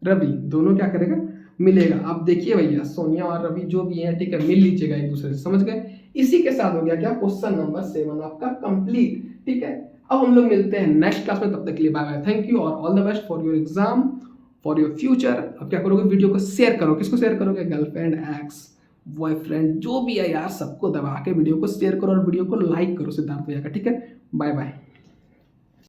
रवि दोनों क्या करेगा, मिलेगा। आप देखिए भैया, सोनिया और रवि जो भी है, ठीक है, मिल लीजिएगा एक दूसरे से, समझ गए। इसी के साथ हो गया क्या, क्वेश्चन नंबर 7 आपका कंप्लीट। ठीक है, अब हम लोग मिलते हैं नेक्स्ट क्लास में, तब तक के लिए बाय बाय, थैंक यू और all the best for your exam, for your future. अब क्या करोगे, वीडियो को शेयर करो, किसको शेयर करोगे, गर्लफ्रेंड, एक्स, बॉयफ्रेंड, जो भी है यार, सबको दबा के वीडियो को शेयर करो और वीडियो को लाइक करो सिद्धार्थ भैया का। ठीक है, बाय बाय।